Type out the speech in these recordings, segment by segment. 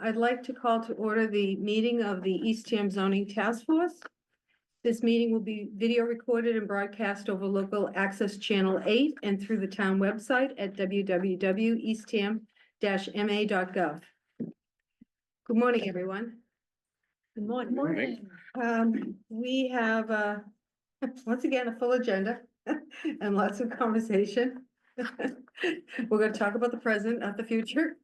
I'd like to call to order the meeting of the Eastham Zoning Task Force. This meeting will be video recorded and broadcast over local access channel 8 and through the town website at www.eastham-ma.gov. Good morning, everyone. Good morning. We have, once again, a full agenda and lots of conversation. We're going to talk about the present, not the future.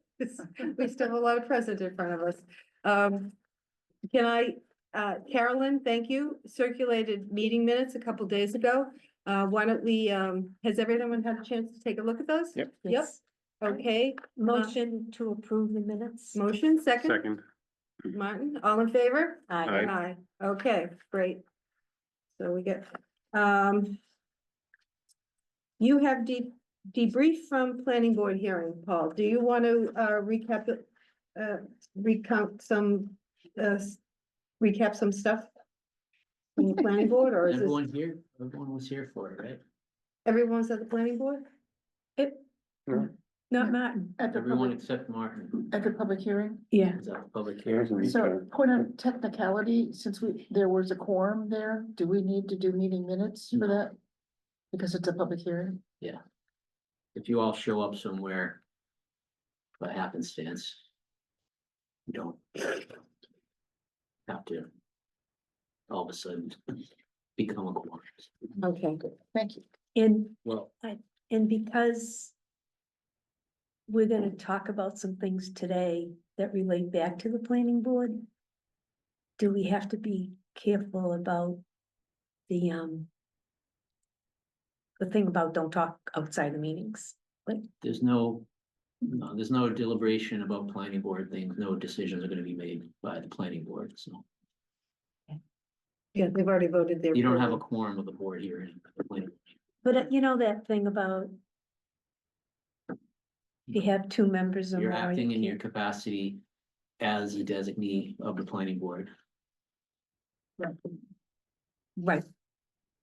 We still have a lot of present in front of us. Carolyn, thank you, circulated meeting minutes a couple days ago. Why don't we, has everyone had a chance to take a look at those? Yep. Yep. Okay. Motion to approve the minutes. Motion, second? Second. Martin, all in favor? Aye. Aye. Okay, great. So we get, you have debrief from planning board hearing, Paul. Do you want to, recap some stuff from the planning board, or is this, Everyone was here for it, right? everyone's at the planning board? Not Martin. At the Everyone public, except Martin. at the public hearing. Yeah. Is that a public hearing? So point of technicality, since there was a quorum there, do we need to do meeting minutes for that? Because it's a public hearing? If you all show up somewhere by happenstance, you don't have to all of a sudden become a quorum. Okay, good. Thank you. Well, And because we're gonna talk about some things today that relate back to the planning board, do we have to be careful about the thing about don't talk outside the meetings? there's no deliberation about planning board things. No decisions are gonna be made by the planning board, so Yeah, they've already voted their. you don't have a quorum of the board here in the planning. But you know that thing about if you have two members or You're more. acting you in your can't- capacity as a designee of the planning board. Right.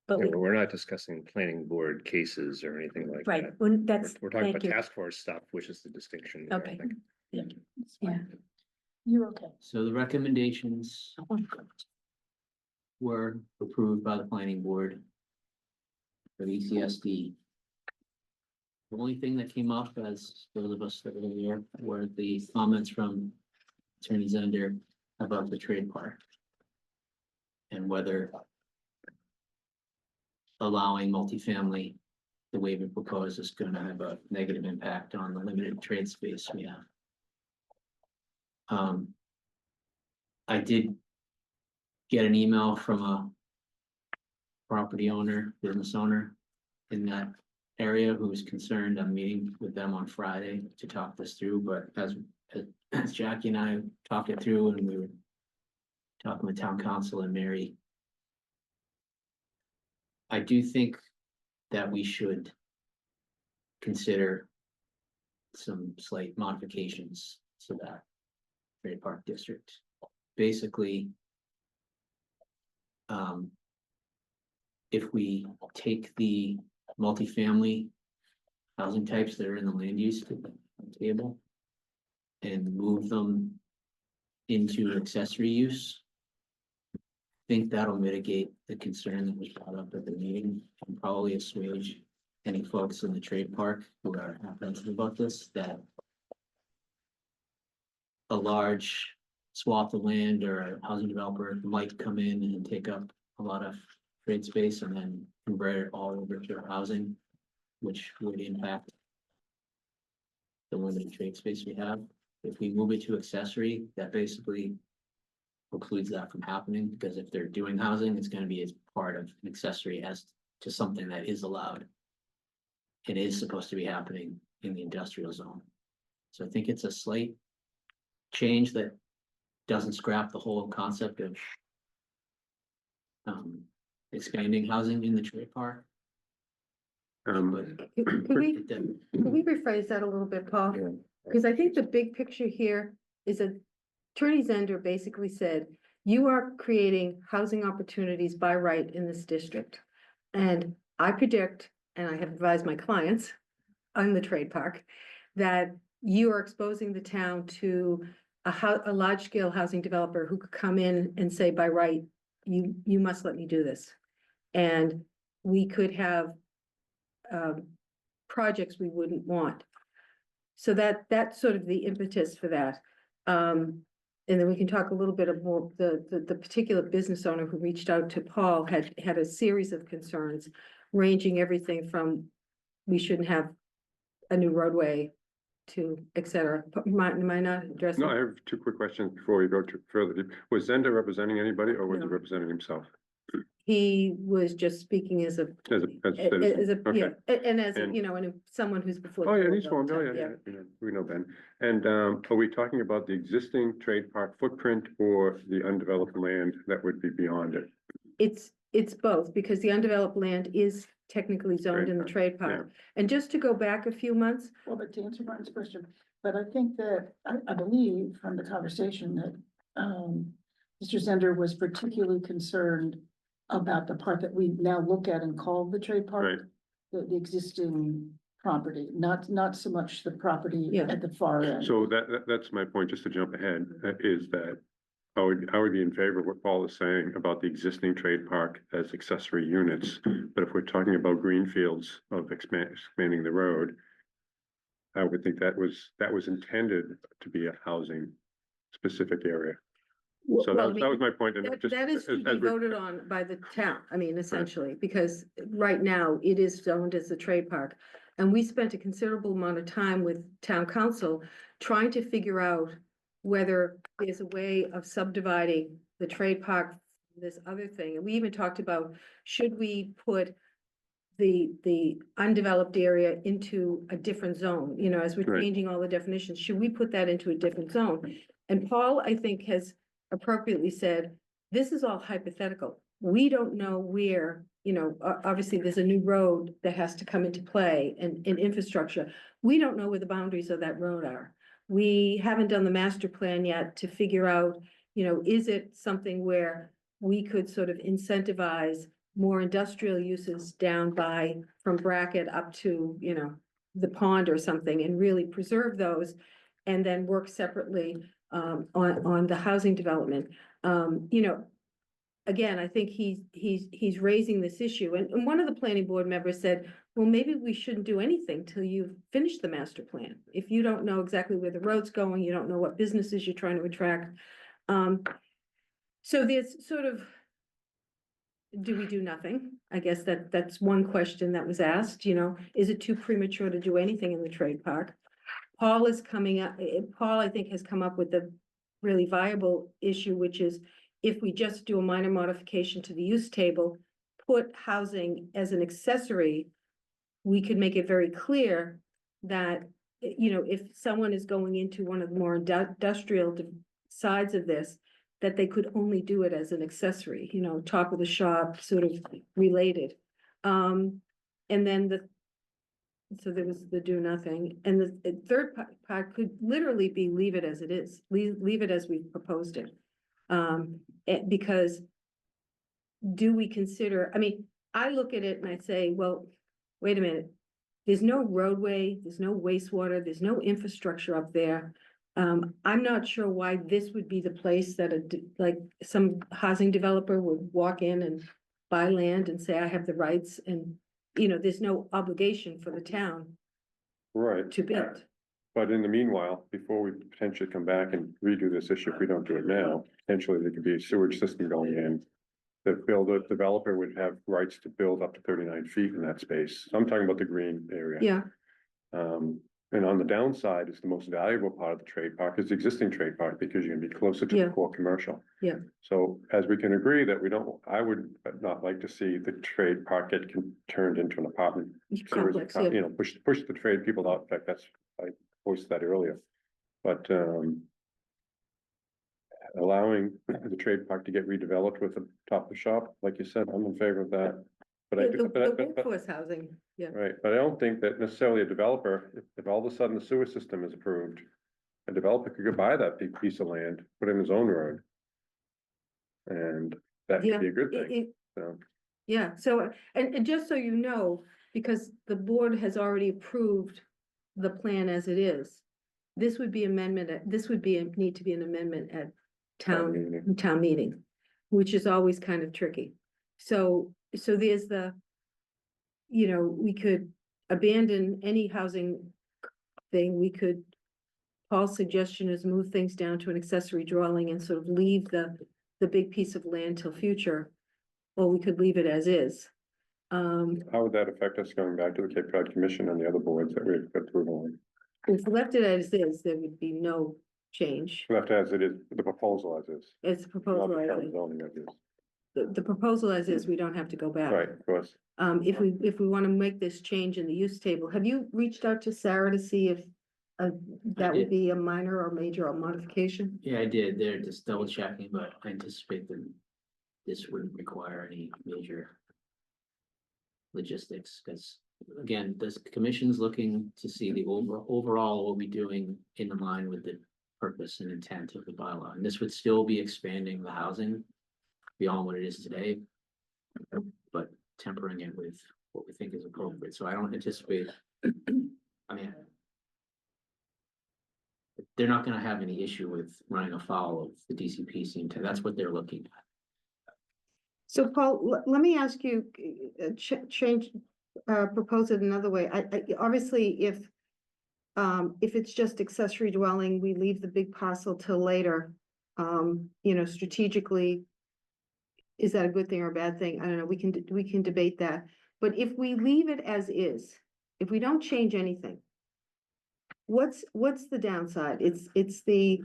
But we, We're not discussing planning board cases or anything like right, that. when that's, We're talking thank about you. task force stuff, which is the distinction. there, I Okay. think. Yeah. You're okay. So the recommendations were approved by the planning board for the ECSD. The only thing that came up, as those of us that were there, were the comments from Attorney Zender about the trade park and whether allowing multifamily the way we propose is going to have a negative impact on the limited trade space we have. I did get an email from a property owner, business owner in that area who was concerned. I'm meeting with them on Friday to talk this through, but as Jackie and I talked it through and we were talking with town council and Mary, I do think that we should consider some slight modifications to that trade park district. Basically, if we take the multifamily housing types that are in the land use table and move them into accessory use, I think that'll mitigate the concern that was brought up at the meeting and probably assuage any folks in the trade park who are apprehensive about this, that a large swath of land or a housing developer might come in and take up a lot of trade space and then convert it all over to housing, which would impact the limited trade space we have. If we move it to accessory, that basically precludes that from happening, because if they're doing housing, it's going to be as part of an accessory as to something that is allowed. It is supposed to be happening in the industrial zone. So I think it's a slight change that doesn't scrap the whole concept of expanding housing in the trade park. But Could we rephrase that a little bit, Paul? Yeah. Because I think the big picture here is that Attorney Zender basically said, you are creating housing opportunities by right in this district. And I predict, and I have advised my clients on the trade park, that you are exposing the town to a large scale housing developer who could come in and say, by right, you must let me do this. And we could have projects we wouldn't want. So that's sort of the impetus for that. And then we can talk a little bit of more, the particular business owner who reached out to Paul had a series of concerns, ranging everything from we shouldn't have a new roadway to et cetera. Am I not addressing? No, I have two quick questions before we go to further. Was Zenda representing anybody or was he No. representing himself? He was just speaking as a, As a citizen? as a, yeah, Okay. and as a, And- and someone who's before. Oh, the yeah, board he's all formed, the oh, time, yeah, we know Ben. And, are we talking about the existing trade park footprint or the undeveloped land that would be beyond it? It's both, because the undeveloped land is technically zoned in the trade park. And just to go back a few months, Well, but to answer Martin's question, but I think that, I believe from the conversation that, Mr. Zender was particularly concerned about the part that we now look at and call the trade Right. park, the existing property, not so much the property Yeah. at the far end. So that's my point, just to jump ahead, is that I would be in favor of what Paul is saying about the existing trade park as accessory units. But if we're talking about greenfields of expanding the road, I would think that was intended to be a housing specific area. So well, I that mean, was my point. And just that is to as be we're- voted on by the town, I mean, essentially, because right now it is zoned as a trade park. And we spent a considerable amount of time with town council trying to figure out whether there's a way of subdividing the trade park, from this other thing. And we even talked about, should we put the undeveloped area into a different zone, as we're Right. changing all the definitions, should we put that into a different zone? And Paul, I think, has appropriately said, this is all hypothetical. We don't know where, obviously there's a new road that has to come into play and infrastructure. We don't know where the boundaries of that road are. We haven't done the master plan yet to figure out, is it something where we could sort of incentivize more industrial uses down from Brackett up to, the pond or something, and really preserve those and then work separately on the housing development. Again, I think he's raising this issue, and one of the planning board members said, well, maybe we shouldn't do anything till you've finished the master plan. If you don't know exactly where the road's going, you don't know what businesses you're trying to attract. So there's sort of, do we do nothing? I guess that's one question that was asked, is it too premature to do anything in the trade park? Paul is coming up, Paul, I think, has come up with a really viable issue, which is if we just do a minor modification to the use table, put housing as an accessory, we could make it very clear that, if someone is going into one of the more industrial sides of this, that they could only do it as an accessory, top of the shop, sort of related. And then so there was the do nothing, and the third part could literally be leave it as it is, leave it as we've proposed it. Because do we consider, I look at it and I say, well, wait a minute, there's no roadway, there's no wastewater, there's no infrastructure up there. I'm not sure why this would be the place that like some housing developer would walk in and buy land and say, I have the rights, and, there's no obligation for the town Right. to build. But in the meanwhile, before we potentially come back and redo this issue, if we don't do it now, potentially there could be a sewage system going in. The developer would have rights to build up to 39 feet in that space. So I'm talking about the green area. Yeah, And on the downside is the most valuable part of the trade park is the existing trade park, because you're gonna be closer to Yeah. the core commercial. Yeah. So as we can agree that I would not like to see the trade park get turned into an apartment. series of complex, yeah. push the trade people out. In fact, I voiced that earlier. But, allowing the trade park to get redeveloped with the top of the shop, like you said, I'm in favor of that. But I The do, but workforce housing, yeah. right, but I don't think that necessarily a developer, if all of a sudden the sewer system is approved, a developer could go buy that big piece of land, put in his own road. And that Yeah, could be a good thing, it- so. Yeah, so, and just so you know, because the board has already approved the plan as it is. this would be amendment, this would be, need to be an amendment at Town meeting. town meeting, which is always kind of tricky. So there's the, you know, we could abandon any housing thing, we could, Paul's suggestion is move things down to an accessory dwelling and sort of leave the big piece of land till future, or we could leave it as is. How would that affect us going back to the Cape Cod Commission and the other boards that we've got approval on? If we left it as is, there would be no change. Left as it is, the proposal as is. It's a Not proposal, the as current is. zoning as is. The proposal as is, we don't have to go back. Right, of course. If we want to make this change in the use table, have you reached out to Sarah to see if that would did. be a minor or major or modification? Yeah, I did. They're just double checking, but I anticipate that this wouldn't require any major logistics, because again, this commission's looking to see the overall what we're doing in line with the purpose and intent of the bylaw, and this would still be expanding the housing beyond what it is today, but tempering it with what we think is appropriate. So I don't anticipate, I mean, they're not gonna have any issue with running afoul of the DCPC, and that's what they're looking at. So Paul, let me ask you, change, propose it another way. Obviously, if it's just accessory dwelling, we leave the big parcel till later. You know, strategically, is that a good thing or a bad thing? I don't know. We can debate that. But if we leave it as is, if we don't change anything, what's the downside? It's the,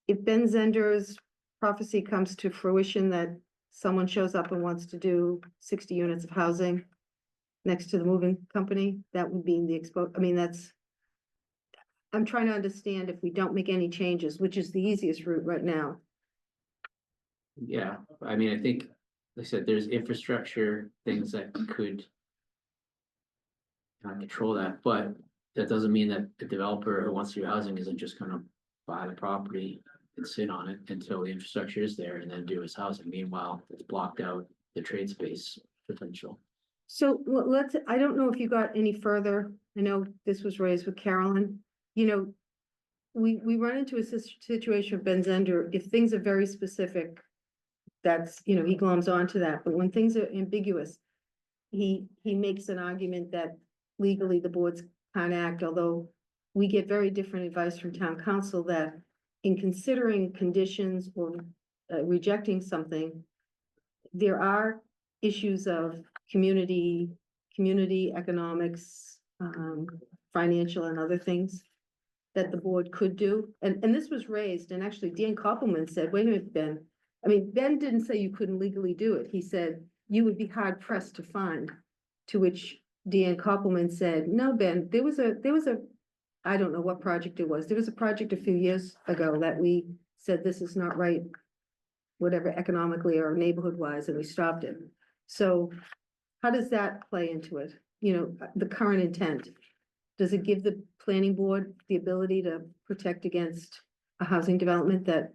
if Ben Zender's prophecy comes to fruition that someone shows up and wants to do 60 units of housing next to the moving company, that would be the I mean, I'm trying to understand if we don't make any changes, which is the easiest route right now. Yeah, I mean, I think, like I said, there's infrastructure, things that could control that, but that doesn't mean that the developer who wants to do housing isn't just gonna buy the property and sit on it until the infrastructure is there and then do his housing. Meanwhile, it's blocked out the trade space potential. So I don't know if you got any further. I know this was raised with Carolyn. You know, we run into a situation with Ben Zender, if things are very specific, that's, you know, he gloms onto that, but when things are ambiguous, he makes an argument that legally the boards can't act, although we get very different advice from town council that in considering conditions or rejecting something, there are issues of community economics, financial and other things that the board could do. And this was raised, and actually Dan Koppelman said, wait a minute, Ben. I mean, Ben didn't say you couldn't legally do it. He said you would be hard pressed to find, to which Dan Koppelman said, no, Ben, there was a, I don't know what project it was. There was a project a few years ago that we said this is not right, whatever economically or neighborhood wise, and we stopped it. So how does that play into it? You know, the current intent, does it give the planning board the ability to protect against a housing development that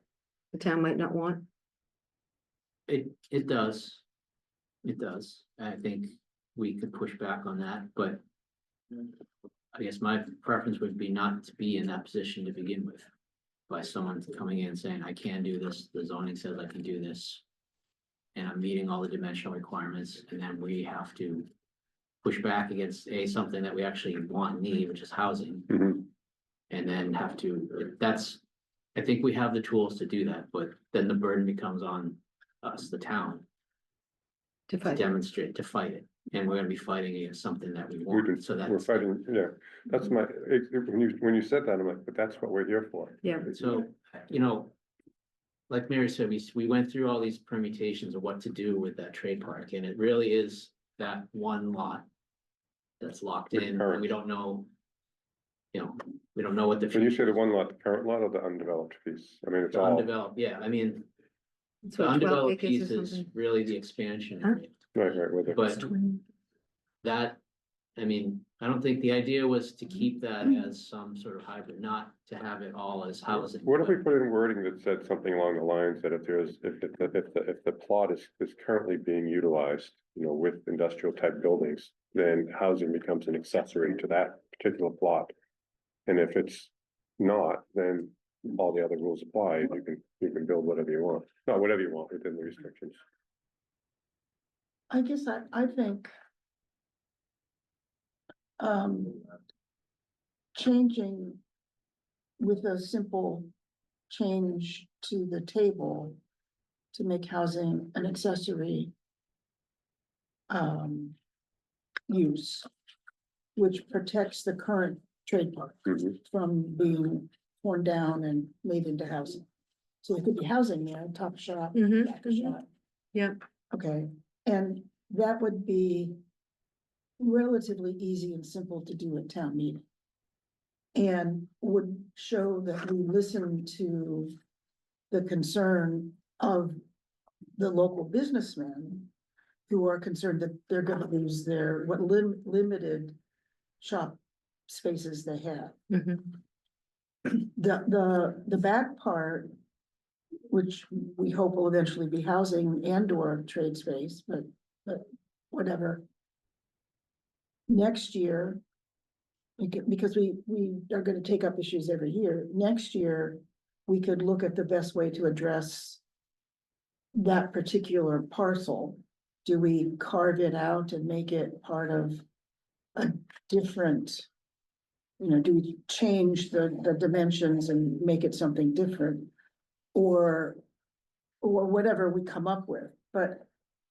the town might not want? It does. It does. I think we could push back on that, but I guess my preference would be not to be in that position to begin with. By someone coming in saying, I can do this, the zoning says I can do this. And I'm meeting all the dimensional requirements, and then we have to push back against something that we actually want and need, which is housing. Mhm. And then have to, I think we have the tools to do that, but then the burden becomes on us, the town, To to fight. demonstrate, to fight it. And we're gonna be fighting against something that we We want, do, so we're that's, fighting, yeah, that's my, when you said that, I'm like, but that's what we're here for. Yeah. so, you know. Like Mary said, we went through all these permutations of what to do with that trade park, and it really is that one lot. That's locked in, and we don't know. You know, we don't know what the. When you say the future- one lot, the current lot or the undeveloped piece, I mean, it's The all, undeveloped, yeah, I mean, It's the what, 12 undeveloped acres or piece is something? really the expansion Huh? area. right, with it. But that, I mean, I don't think the idea was to keep that as some sort of hybrid, not to have it all as housing. What if we but- put in wording that said something along the lines that if the plot is currently being utilized, you know, with industrial type buildings, then housing becomes an accessory to that particular plot. And if it's not, then all the other rules apply. You can build whatever you want, not whatever you want within the restrictions. I guess I think. Changing with a simple change to the table to make housing an accessory. Use, which protects the current trade park Mhm. from being torn down and made into housing. So it could be housing there, top shop, Mhm, back shop. Yep. Okay, and that would be relatively easy and simple to do at town meeting. And would show that we listen to the concern of the local businessmen who are concerned that they're gonna lose their, what limited shop spaces they have. mhm. The back part, which we hope will eventually be housing and or trade space, but whatever. Next year, because we are gonna take up issues every year, next year, we could look at the best way to address that particular parcel. Do we carve it out and make it part of a different, do we change the dimensions and make it something different? Or whatever we come up with, but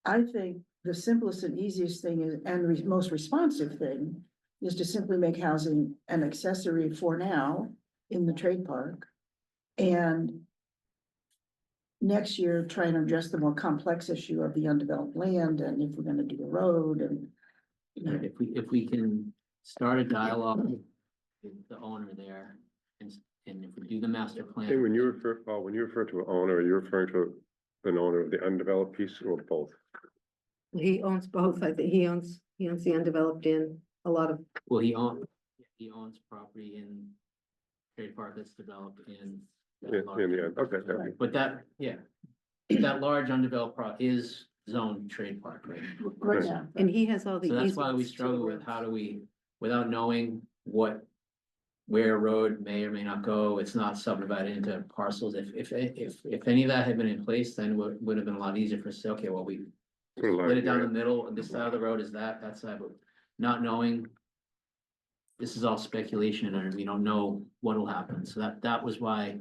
I think the simplest and easiest thing is, and most responsive thing, is to simply make housing an accessory for now in the trade park. And next year, try and address the more complex issue of the undeveloped land, and if we're gonna do a road and. If we can start a dialogue with the owner there, and if we do the master Hey, plan. when you refer, Paul, when you refer to an owner, are you referring to an owner of the undeveloped piece or both? He owns both. I think he owns the undeveloped in a lot of, Well, he owns property in trade park that's developed in. that Yeah, large- in the end, okay. But that large undeveloped is zoned trade park, right? Right now. and he has all the So that's why we easements to struggle the with roads. how do we, without knowing where a road may or may not go, it's not subdivided into parcels. If any of that had been in place, then would have been a lot easier for us to say, okay, well, we split it down the middle, and this side of the road is that side, but not knowing. This is all speculation, and we don't know what'll happen, so that was why.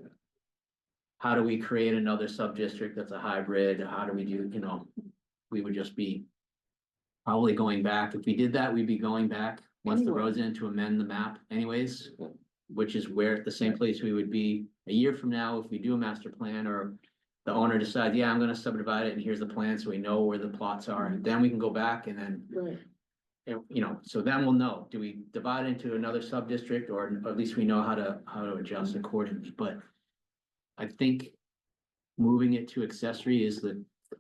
How do we create another sub-district that's a hybrid? How do we do, we would just be. Probably going back, if we did that, we'd be going back, once the Anyway. road's in, to amend the map anyways. Which is where, the same place we would be a year from now, if we do a master plan, or the owner decides, yeah, I'm gonna subdivide it, and here's the plan, so we know where the plots are, and then we can go back and then. Right, So then we'll know, do we divide into another sub-district, or at least we know how to adjust accordingly, but. I think moving it to accessory is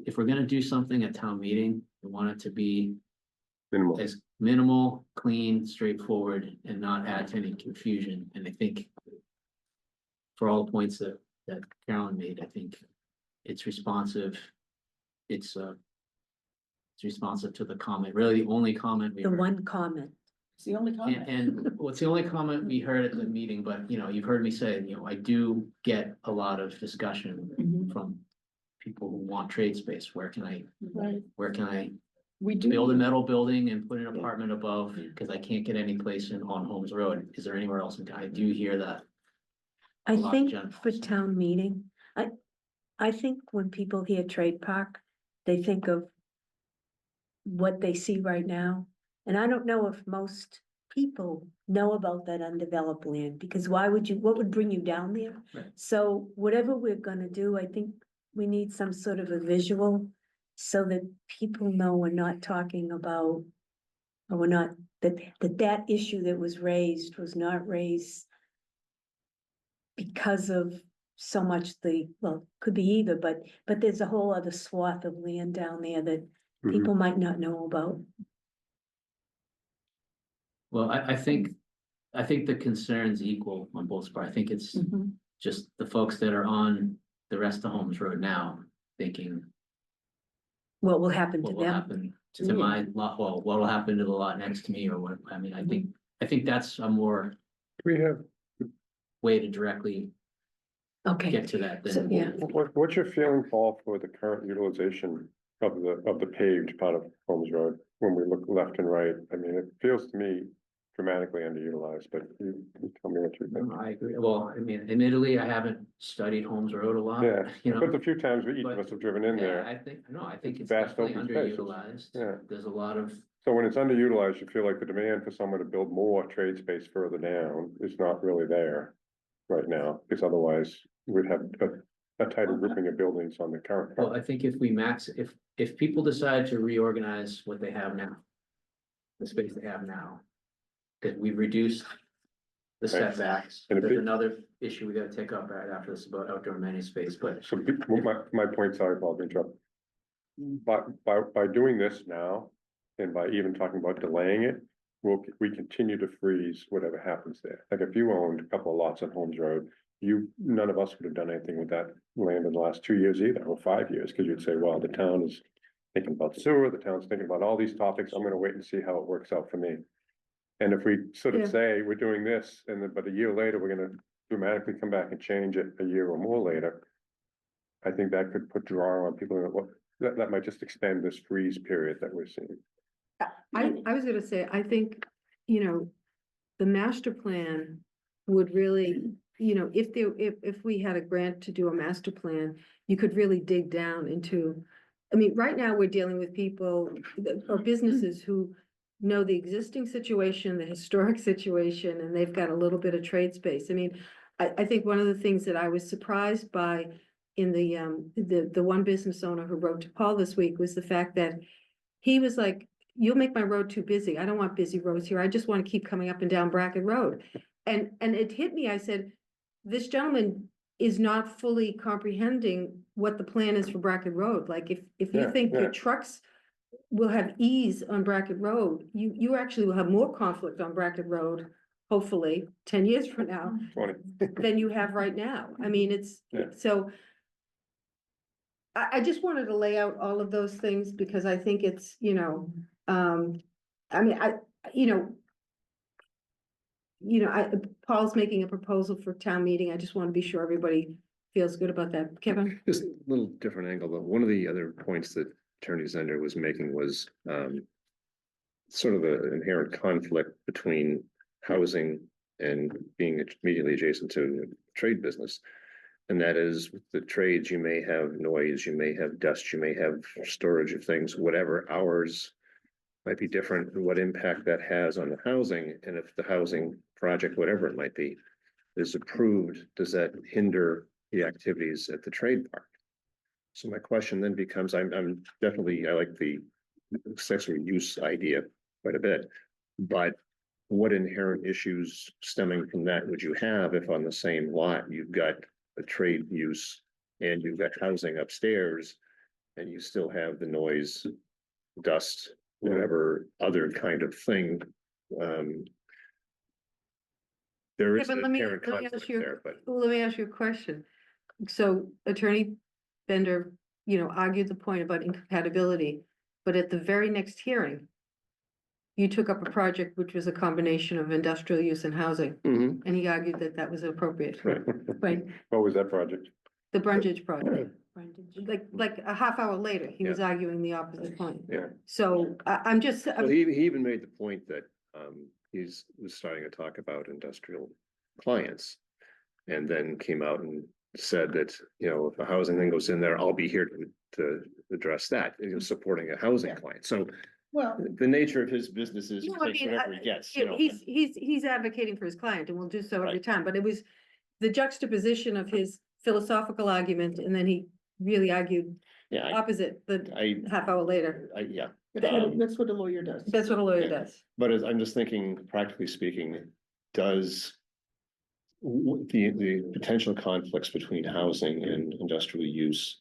if we're gonna do something at town meeting, we want it to be Minimal. as minimal, clean, straightforward, and not add to any confusion, and I think. For all the points that Carolyn made, I think it's responsive. It's responsive to the comment, really the only comment we The heard. one comment. it's the only comment. And what's the only comment we heard at the meeting, but you've heard me say, I do get a lot of discussion Mhm. from people who want trade space. Where can I Right, we do. build a metal building and put an apartment above, because I can't get any place on Holmes Road? Is there anywhere else? I do hear that. I A lot of think gen- for town meeting, I think when people hear trade park, they think of what they see right now. And I don't know if most people know about that undeveloped land, because what would bring you down there? Right. So whatever we're gonna do, I think we need some sort of a visual so that people know we're not talking about, or we're not, that issue that was raised was not raised because of so much could be either, but there's a whole other swath of land down there that Mhm. people might not know about. Well, I think the concern's equal on both parts. I think it's Mhm. just the folks that are on the rest of Holmes Road now thinking, What will happen to what will them? happen to me. my lot? Well, what will happen to the lot next to me, or what? I mean, I think that's a more. We have, way to directly Okay, get to that, so, then. yeah. What's your feeling, Paul, for the current utilization of the paved part of Holmes Road? When we look left and right, I mean, it feels to me dramatically underutilized, but you tell me what you think. I agree. Well, I mean, admittedly, I haven't studied Holmes Road a lot, Yeah, you know. but the few times we each of But- us have driven in Yeah, there, I think it's vast definitely open spaces. underutilized. Yeah. There's a lot of, so when it's underutilized, you feel like the demand for someone to build more trade space further down is not really there right now, because otherwise we'd have a tighter grouping of buildings on the current. well, I think if people decide to reorganize what they have now, the space they have now, that we've reduced the Right. setbacks. And a There's big- another issue we gotta take up right after this about outdoor amenity space, but So my point, sorry, Paul, to interrupt. By doing this now, and by even talking about delaying it, we continue to freeze whatever happens there. Like if you owned a couple of lots on Holmes Road, none of us would have done anything with that land in the last 2 years either, or 5 years, because you'd say, well, the town is thinking about sewer, the town's thinking about all these topics, I'm gonna wait and see how it works out for me. And if we sort of Yeah. say we're doing this, and then, but a year later, we're gonna dramatically come back and change it a year or more later. I think that could put draw on people that might just extend this freeze period that we're seeing. I was gonna say, I think, you know, the master plan would really, you know, if we had a grant to do a master plan, you could really dig down into. I mean, right now, we're dealing with people or businesses who know the existing situation, the historic situation, and they've got a little bit of trade space. I mean, I think one of the things that I was surprised by in the one business owner who wrote to Paul this week was the fact that he was like, you'll make my road too busy. I don't want busy roads here. I just want to keep coming up and down Brackett Road. And it hit me. I said, this gentleman is not fully comprehending what the plan is for Brackett Road. Like if you Yeah, think yeah. your trucks will have ease on Brackett Road, you actually will have more conflict on Brackett Road, hopefully 10 years from now, 20. than you have right now. I mean, Yeah. so. I just wanted to lay out all of those things because I think it's, you know, I mean, Paul's making a proposal for town meeting. I just want to be sure everybody feels good about that. Kevin? Just a little different angle, but one of the other points that Attorney Zender was making was sort of an inherent conflict between housing and being immediately adjacent to trade business. And that is with the trades, you may have noise, you may have dust, you may have storage of things, whatever. Ours might be different, and what impact that has on the housing. And if the housing project, whatever it might be, is approved, does that hinder the activities at the trade park? So my question then becomes, I like the accessory use idea quite a bit, but what inherent issues stemming from that would you have if on the same lot you've got a trade use and you've got housing upstairs and you still have the noise, dust, whatever other kind of thing? There is Yeah, an but let me inherent ask conflict you, there, but well, let me ask you a question. So Attorney Bender, you know, argued the point about incompatibility, but at the very next hearing, you took up a project which was a combination of industrial use and housing, Mhm. and he argued that that was appropriate, Right. right? What was that project? The Brundage project, like a half hour later, he was Yeah. arguing the opposite point. Yeah. So I'm just, Well, he even made the point that was starting to talk about industrial clients. And then came out and said that, you know, if a housing thing goes in there, I'll be here to address that, you know, supporting a housing client. So Well, the nature of his business is he No, I takes mean, whatever he gets, you know. he's advocating for his client and will do so every Right. time, but it was the juxtaposition of his philosophical argument, and then he really argued Yeah, opposite the half hour later. yeah. that's what a lawyer does. That's what a lawyer Yeah. does. But I'm just thinking, practically speaking, does the potential conflicts between housing and industrial use,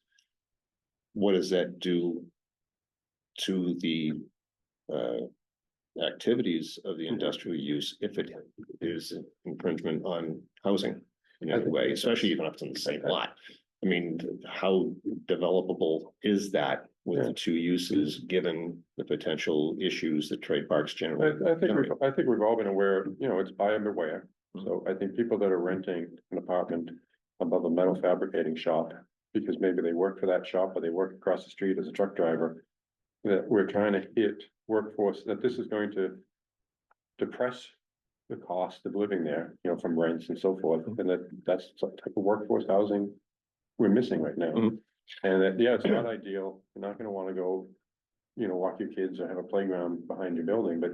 what does that do to the activities of the industrial use if it is infringement on housing in any way, especially even if it's in the same lot? I mean, how developable is that with the two uses, given the potential issues that trade parks generally? I think we've all been aware, you know, it's buyer beware. So I think people that are renting an apartment above a metal fabricating shop, because maybe they work for that shop or they work across the street as a truck driver, that we're trying to hit workforce, that this is going to depress the cost of living there, you know, from rents and so forth, and that's some type of workforce housing we're missing right now. Mhm. And that, yeah, it's not ideal, you're not gonna wanna go, you know, walk your kids or have a playground behind your building, but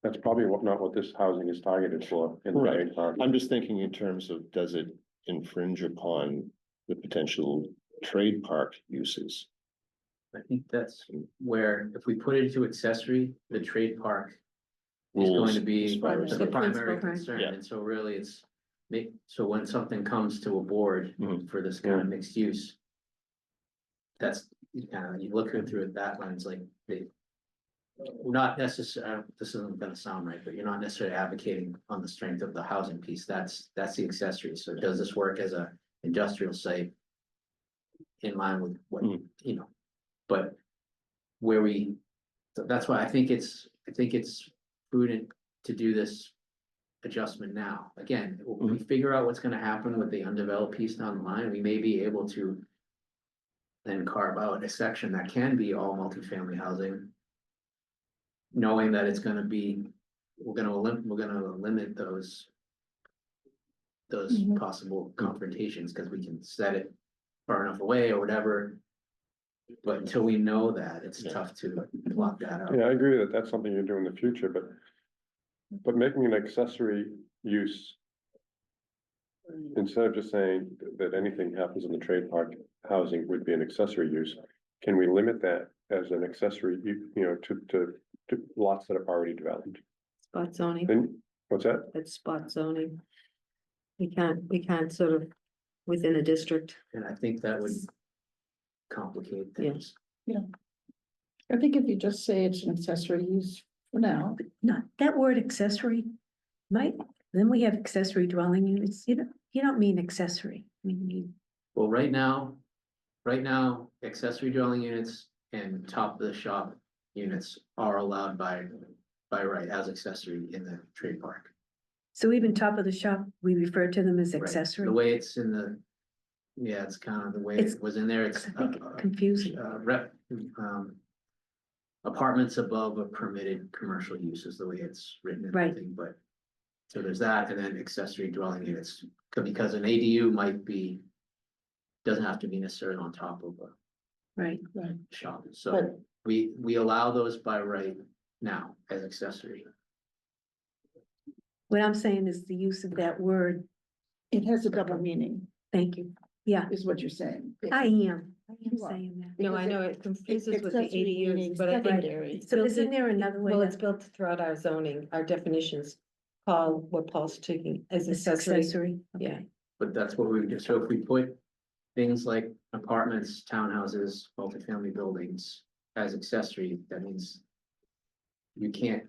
that's probably not what this housing is targeted for in the Right. trade park. I'm just thinking in terms of, does it infringe upon the potential trade park uses? I think that's where, if we put it into accessory, the trade park is going Rules to be as far as the The primary principal, right. concern, Yeah. and so really it's so when something comes to a board Mhm. for this kind of mixed use. That's, you look through it that lens, like not necessarily, this isn't gonna sound right, but you're not necessarily advocating on the strength of the housing piece, that's the accessory, so does this work as a industrial site? In line with what, you know, but where so that's why I think it's prudent to do this adjustment now. Again, when we figure out what's gonna happen with the undeveloped piece down the line, we may be able to then carve out a section that can be all multifamily housing, knowing that it's gonna be, we're gonna limit those Mhm. possible confrontations, because we can set it far enough away or whatever. But until we know that, it's Yeah. tough to block that out. Yeah, I agree that that's something you do in the future, but making an accessory use. Instead of just saying that anything happens in the trade park, housing would be an accessory use. Can we limit that as an accessory, you know, to lots that are already developed? Spot zoning, Then, what's that? that's spot zoning. We can't sort of within a district. And I think that would complicate things. I think if you just say it's an accessory use for now, Not that word accessory, might, then we have accessory dwelling units, you don't mean accessory, you mean, Well, right now, accessory dwelling units and top of the shop units are allowed by right as accessory in the trade park. so even top of the shop, we refer to them as Right. accessory. The way it's in the, yeah, it's kind of the way It's- it was in there, it's. I think confusing. Apartments above a permitted commercial use is the way it's written in the Right. thing, but. So there's that, and then accessory dwelling units, because an ADU might be. Doesn't have to be necessarily on top of a Right, shop, so but we allow those by right now as accessory. what I'm saying is the use of that word, it has a double meaning, thank you, yeah, is what you're saying. I am You are. saying that. No, I Because know it confuses with the accessory meaning ADUs, but I think. secondary. it's So built isn't in- there another way Well, to- it's built throughout our zoning, our definitions. Paul, what Paul's taking as It's accessory. accessory, Yeah. okay, But that's what we do, so if we put things like apartments, townhouses, multifamily buildings as accessory, that means. You can't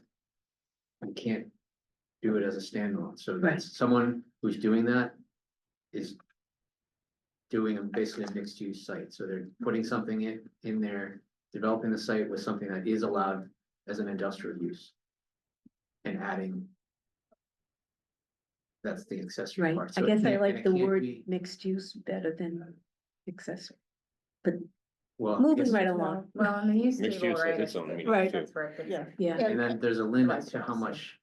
do it as a standalone, so Right. that's someone who's doing that is. Doing basically a mixed use site, so they're putting something in there, developing the site with something that is allowed as an industrial use. And adding. That's the accessory right, part. I So it guess I can't- like and the it can't word be- mixed use better than accessory. Well, I Moving guess- right along, Well, in the use Mixed table, use has right? its own meaning Right. too. That's where it gets. Yeah. yeah, And then there's a limit to how much.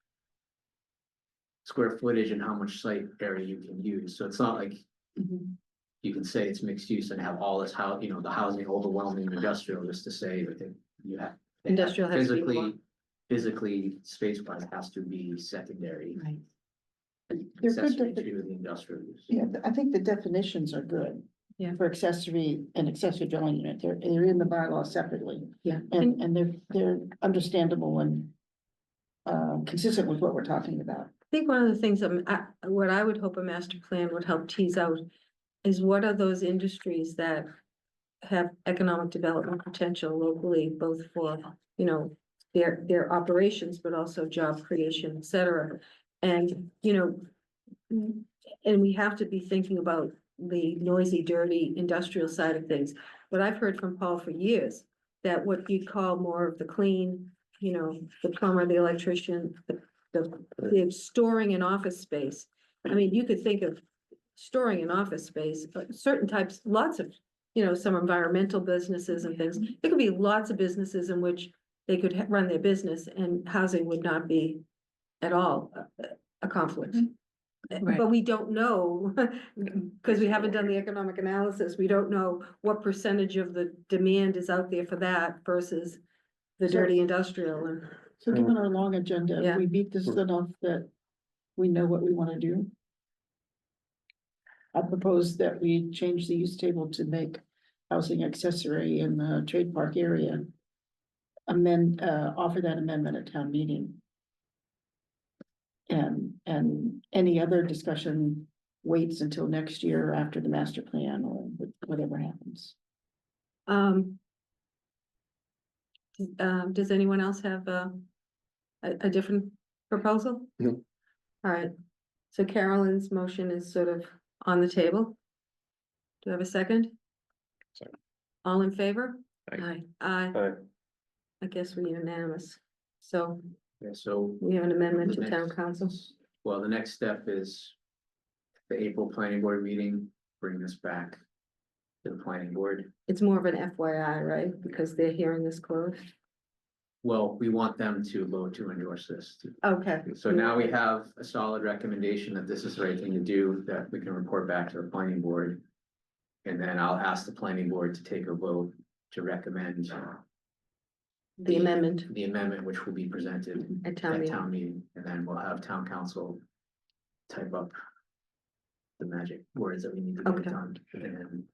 Square footage and how much site area you can use, so it's not like mhm, you can say it's mixed use and have all this how, you know, the housing overwhelming industrial, just to say that you have. Industrial has to be more. Physically, space wise has to be secondary. right, They're good Accessory defi- to the industrial use. Yeah, I think the definitions are good. Yeah. For accessory and accessory dwelling unit, they're in the bylaw separately. Yeah. And they're understandable and consistent with what we're talking about. I think one of the things what I would hope a master plan would help tease out is what are those industries that have economic development potential locally, both for, you know, their operations, but also job creation, et cetera. And, you know, and we have to be thinking about the noisy, dirty industrial side of things. But I've heard from Paul for years that what you call more of the clean, you know, the plumber, the electrician, the storing in office space I mean, you could think of storing an office space, certain types, lots of, some environmental businesses and things. There could be lots of businesses in which they could run their business and housing would not be at all a conflict. Right. But we don't know, because we haven't done the economic analysis, we don't know what percentage of the demand is out there for that versus the So- dirty industrial and. So given our long agenda, Yeah. if we beat this enough that we know what we want to do. I propose that we change the use table to make housing accessory in the trade park area. Offer that amendment at town meeting. And any other discussion waits until next year after the master plan or whatever happens. Does anyone else have a different proposal? No. All right, so Carolyn's motion is sort of on the table. Do I have a second? Second. All in favor? Aye. Aye. I guess we're unanimous. So Yeah, so. we have an amendment the to town next- council. Well, the next step is the April planning board meeting, bring this back to the planning board. It's more of an FYI, right? Because their hearing is closed. Well, we want them to vote to endorse this. Okay. So now we have a solid recommendation that this is the right thing to do, that we can report back to the planning board. And then I'll ask the planning board to take a vote to recommend The amendment the amendment, which will be presented at town at meeting. town meeting, and then we'll have town council type up the magic words that we need to get Okay. done. And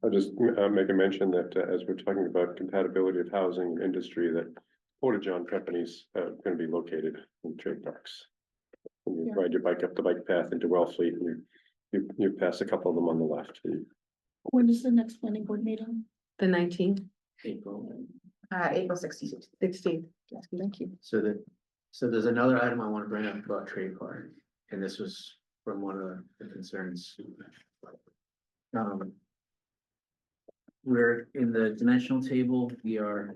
I'll just make a mention that as we're talking about compatibility of housing and industry, that Porta John companies going to be located in trade parks. When you Yeah. ride your bike up the bike path into Wellfleet, and you pass a couple of them on the left. When is the next planning board meeting? The 19th, April. April 16th. 16th. Thank you. So there's another item I want to bring up about trade park, and this was from one of the concerns. We're in the dimensional table, we are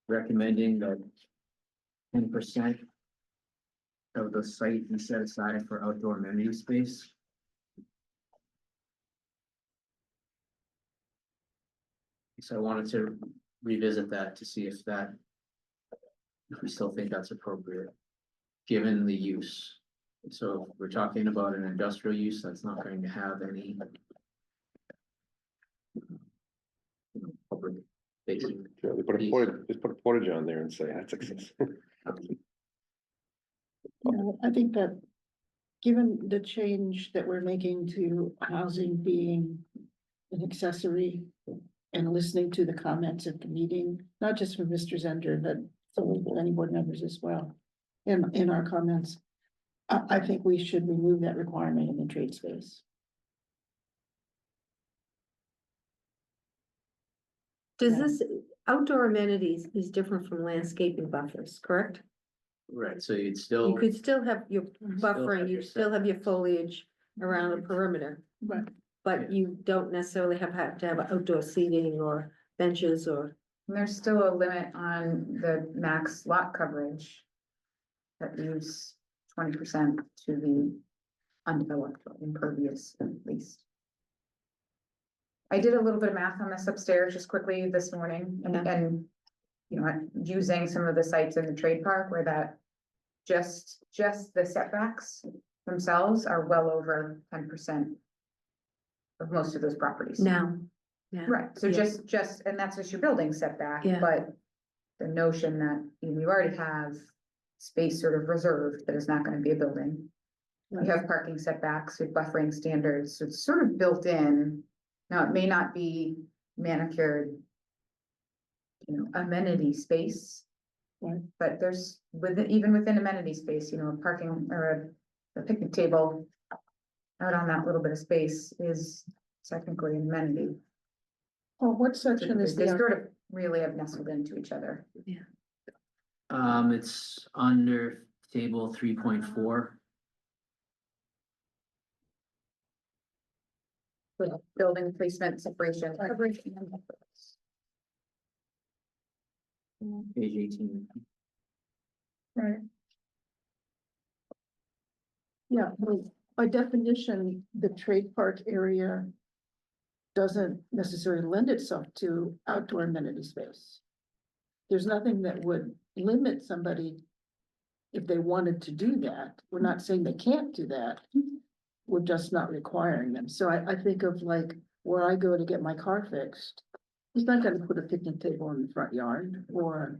recommending that 10% of the site be set aside for outdoor amenity space. So I wanted to revisit that to see if we still think that's appropriate, given the use. So if we're talking about an industrial use, that's not going to have any public facing. They put just put a Porta John there and say that's success. I think that given the change that we're making to housing being an accessory and listening to the comments at the meeting, not just from Mr. Zender, but some of the planning board members as well, in our comments, I think we should remove that requirement in the trade space. Does this outdoor amenities is different from landscaping buffers, correct? Right, so you'd You still, could still have your have buffering, you your still have your setbacks. foliage around the perimeter, Right. but you don't necessarily have to have outdoor seating or benches or. And there's still a limit on the max lot coverage. That leaves 20% to the undeveloped or impervious at least. I did a little bit of math on this upstairs just quickly this morning and you know, using some of the sites in the trade park where that just the setbacks themselves are well over 10% of most of those properties. Now. Yeah. Right, so Yeah. just, and that's just your building setback, Yeah. but the notion that, you know, you already have space sort of reserved that is not gonna be a building. You have parking setbacks with buffering standards, so it's sort of built in. Now, it may not be manicured, you know, amenity space. Right. But there's, even within amenity space, you know, a parking or a picnic table out on that little bit of space is technically an amenity. Oh, what section is They the, sort of really have nestled into each other. it's under table 3.4. With building placement, separation, coverage. and buffers. Page 18. right? Yeah, well, by definition, the trade park area doesn't necessarily lend itself to outdoor amenity space. There's nothing that would limit somebody if they wanted to do that. We're not saying they can't do that. We're just not requiring them. So I think of like where I go to get my car fixed. He's not gonna put a picnic table in the front yard or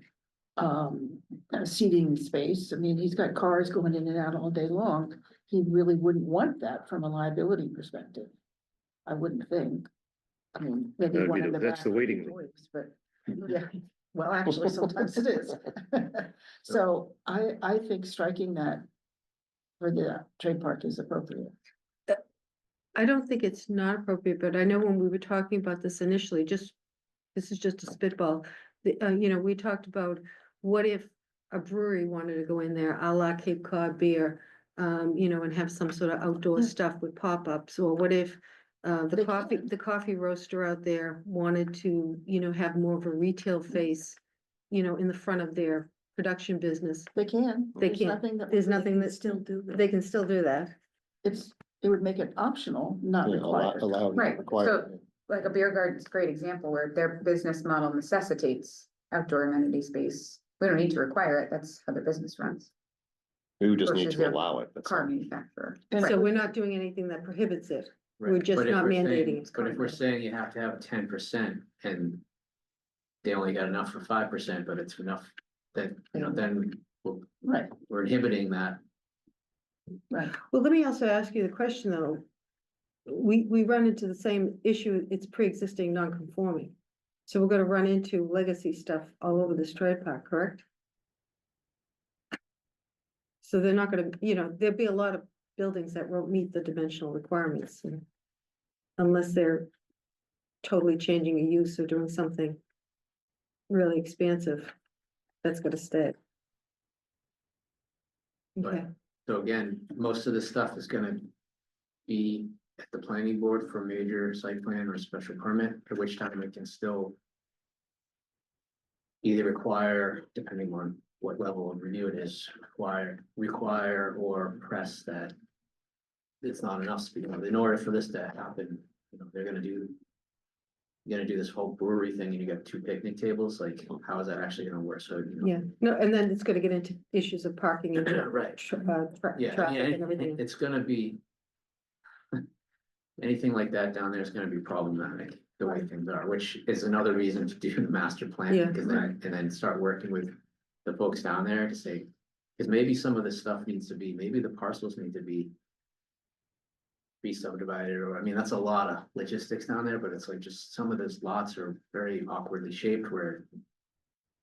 a seating space. I mean, he's got cars going in and out all day long. He really wouldn't want that from a liability perspective. I wouldn't think. I mean, maybe That'd be one the- in the that's back the for waiting room. toys, but yeah, well, actually, sometimes it is. So I think striking that for the trade park is appropriate. I don't think it's not appropriate, but I know when we were talking about this initially, this is just a spitball. We talked about what if a brewery wanted to go in there, a la Cape Cod beer, and have some sort of outdoor Yeah. stuff with pop-ups, or what if They can. the coffee roaster out there wanted to, have more of a retail face, in the front of their production business. They can. They There's can. nothing that. There's They nothing can that still do that. they can still do that. It would make it optional, not required. Right, so like a beer garden's a great example where their business model necessitates outdoor amenity space. We don't need to require it, that's how their business runs, We would just need Versus to their allow it. that's all. car manufacturer. And So we're not doing anything that prohibits it. We're Right, just but if not we're saying- mandating it But if we're currently. saying you have to have 10% and they only got enough for 5%, but it's enough that, then Right, we're inhibiting that. right. Well, let me also ask you the question, though. We run into the same issue, it's pre-existing non-conforming. So we're gonna run into legacy stuff all over this trade park, correct? So they're not gonna, there'll be a lot of buildings that won't meet the dimensional requirements. Unless they're totally changing a use or doing something really expansive, that's gonna stay. But- Okay, So again, most of this stuff is gonna be at the planning board for major site plan or special permit, at which time it can still either require, depending on what level of review it is, require or press that it's not enough speed. In order for this to happen, you're gonna do this whole brewery thing and you got 2 picnic tables, like, how is that actually gonna work? So, yeah, no, and then it's gonna get into issues of parking and Right. traffic Yeah, I mean, and everything. it's gonna be. Anything like that down there is gonna be problematic, the way things are, which is another reason to do the master plan, Yeah. because then, and then start working with the folks down there to say. Cause maybe some of this stuff needs to be, maybe the parcels need to be subdivided, or, I mean, that's a lot of logistics down there, but it's like just some of those lots are very awkwardly shaped where.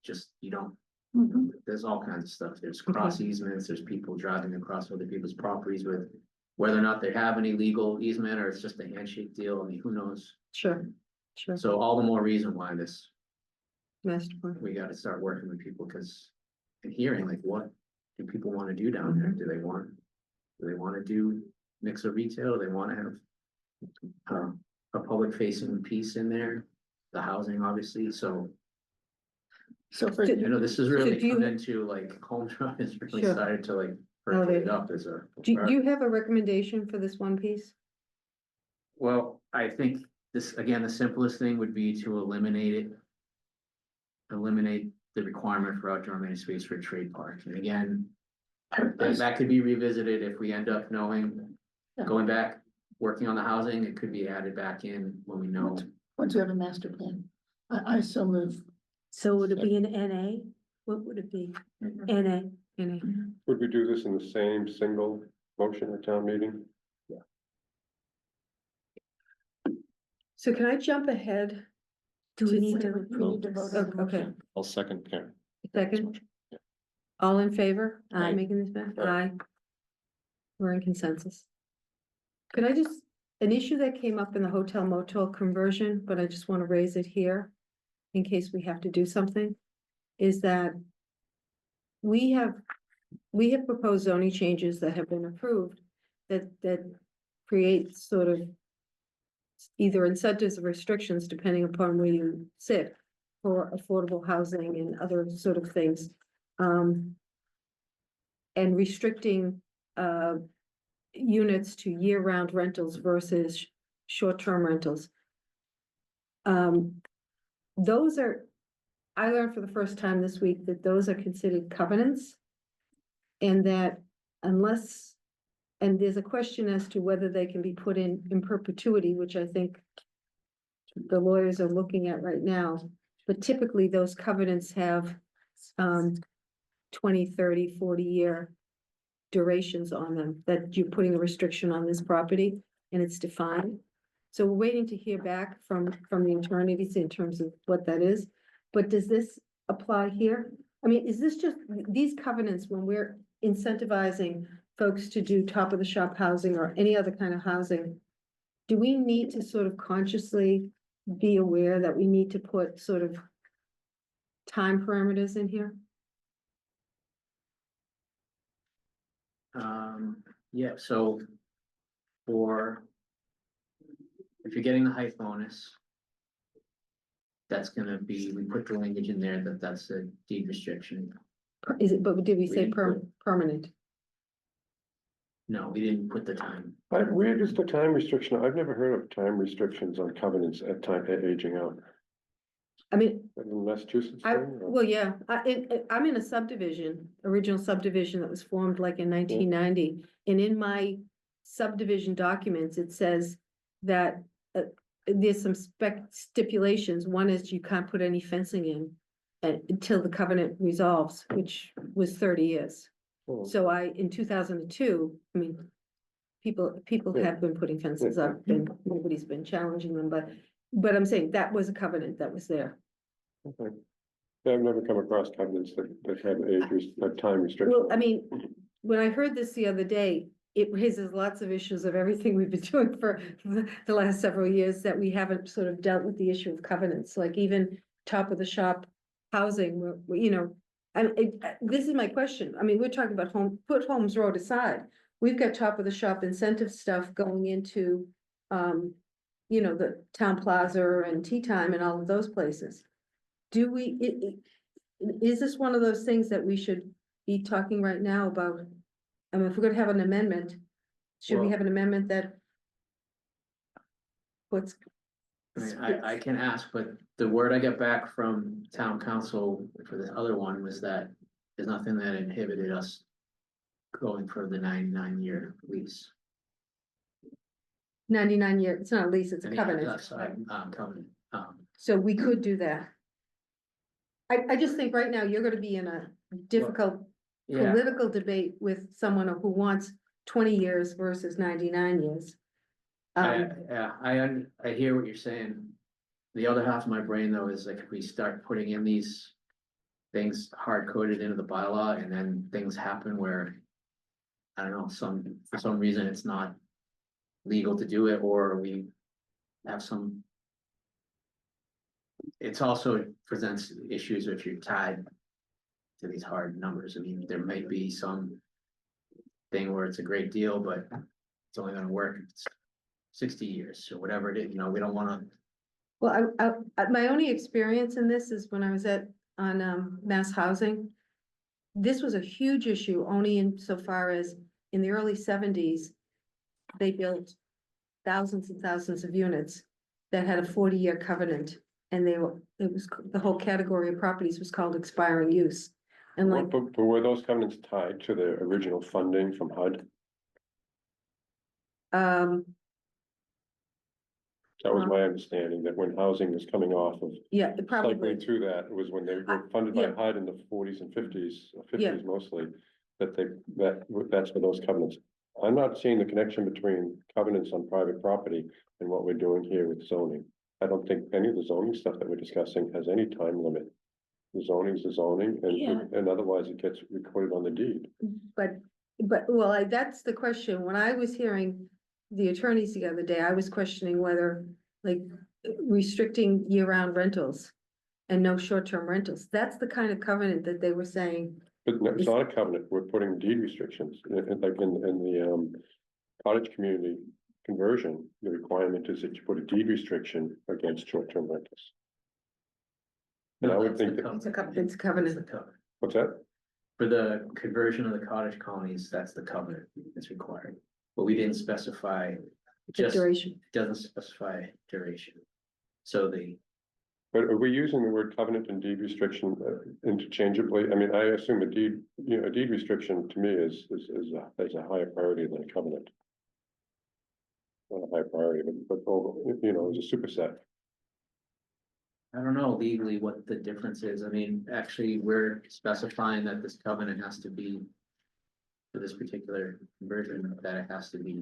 Just, you don't, Mhm. there's all kinds of stuff. There's cross easements, there's people driving across other people's properties with. Whether or not they have any legal easement or it's just a handshake deal, I mean, who knows? Sure, So all the more reason why this, master plan. we gotta start working with people, cause. And hearing like, what do people wanna do down there? Do they wanna do mix of retail? Do they wanna have. A public facing piece in there, the housing, obviously, so. So for, This is really do you- come into like, Holmes Road has really Sure. started to like Oh, percolate they- up as a. Do you have a recommendation for this one piece? Well, I think this, again, the simplest thing would be to eliminate it. Eliminate the requirement for outdoor amenity space for a trade park, and again. That could be revisited if we end up knowing, Yeah. going back, working on the housing, it could be added back in when we know. once we have a master plan, I so move. So would it be an NA? What would it be? NA? Would we do this in the same single motion at town meeting? So can I jump ahead Do we need to We need approve to vote this? on the Okay. motion. I'll second Karen. second? All in favor? Aye. Making this back? Aye. Aye. We're in consensus. Could I just, an issue that came up in the hotel motel conversion, but I just want to raise it here. In case we have to do something, is that. We have proposed zoning changes that have been approved that create sort of. Either incentives or restrictions depending upon where you sit for affordable housing and other sort of things. And restricting units to year-round rentals versus short-term rentals. Those are, I learned for the first time this week that those are considered covenants. And that unless, and there's a question as to whether they can be put in perpetuity, which I think the lawyers are looking at right now. But typically those covenants have 20, 30, 40-year durations on them, that you're putting a restriction on this property and it's defined. So we're waiting to hear back from the attorneys in terms of what that is. But does this apply here? I mean, is this just these covenants when we're incentivizing folks to do top of the shop housing or any other kind of housing? Do we need to sort of consciously be aware that we need to put sort of time parameters in here? Yeah, so if you're getting the height bonus, that's gonna be, we put the language in there that that's a deed restriction. Is it, but did we say didn't put- permanent? No, we didn't put the time. Where is the time restriction? I've never heard of time restrictions on covenants at aging out. I mean, In Massachusetts? I, thing, or- well, yeah, I'm in a subdivision, original subdivision that was formed like in 1990. And in my subdivision documents, it says that there's some stipulations. One is you can't put any fencing in until the covenant resolves, which was 30 years. Oh. So in 2002, I mean, people Yeah. have been putting fences up and nobody's been challenging them, but I'm saying that was a covenant that was there. Okay. Yeah, I've never come across covenants that have time restrictions. Well, I mean, when I heard this the other day, it raises lots of issues of everything we've been doing for the last several years that we haven't sort of dealt with the issue of covenants, like even top of the shop housing, you know. And this is my question. I mean, we're talking about put Holmes Road aside. We've got top of the shop incentive stuff going into, you know, the Town Plaza and Tea Time and all of those places. Do we, is this one of those things that we should be talking right now about? I mean, if we're gonna have an amendment, should we Well- have an amendment that puts? I mean, I can ask, but the word I got back from town council for the other one was that there's nothing that inhibited us going for the 99-year lease. 99-year, it's not a lease, it's a I mean, covenant, sorry, covenant, so we could do that. I just think right now you're gonna be in a difficult yeah, political debate with someone who wants 20 years versus 99 years. yeah, I hear what you're saying. The other half of my brain though is like, if we start putting in these things hard coded into the bylaw and then things happen where, I don't know, for some reason it's not legal to do it, or we have some. It's also presents issues if you're tied to these hard numbers. I mean, there might be some thing where it's a great deal, but it's only gonna work if it's 60 years or whatever it is, you know, we don't wanna. Well, my only experience in this is when I was on mass housing. This was a huge issue only insofar as in the early 70s, they built thousands and thousands of units that had a 40-year covenant. And the whole category of properties was called expiring use. And like, But were those covenants tied to the original funding from HUD? That was my understanding, that when housing was coming off of yeah, it probably, cycling through that, it was when they were funded by yeah. HUD in the 40s and 50s, Yeah. 50s mostly, that's for those covenants. I'm not seeing the connection between covenants on private property and what we're doing here with zoning. I don't think any of the zoning stuff that we're discussing has any time limit. The zoning is the zoning, Yeah. and otherwise it gets recorded on the deed. but, well, that's the question. When I was hearing the attorneys the other day, I was questioning whether, like, restricting year-round rentals and no short-term rentals, that's the kind of covenant that they were saying. But no, it's not a covenant, we're putting deed restrictions, like in the cottage community conversion, the requirement is that you put a deed restriction against short-term rentals. And I would think that, It's a covenant. It's the covenant. what's that? For the conversion of the cottage colonies, that's the covenant that's required. but we didn't specify, The just, it duration. doesn't specify duration. So But are we using the word covenant and deed restriction interchangeably? I mean, I assume a deed, a deed restriction to me is a higher priority than a covenant. Not a high priority, but, as a superset. I don't know legally what the difference is. I mean, actually, we're specifying that this covenant has to be for this particular version, that it has to be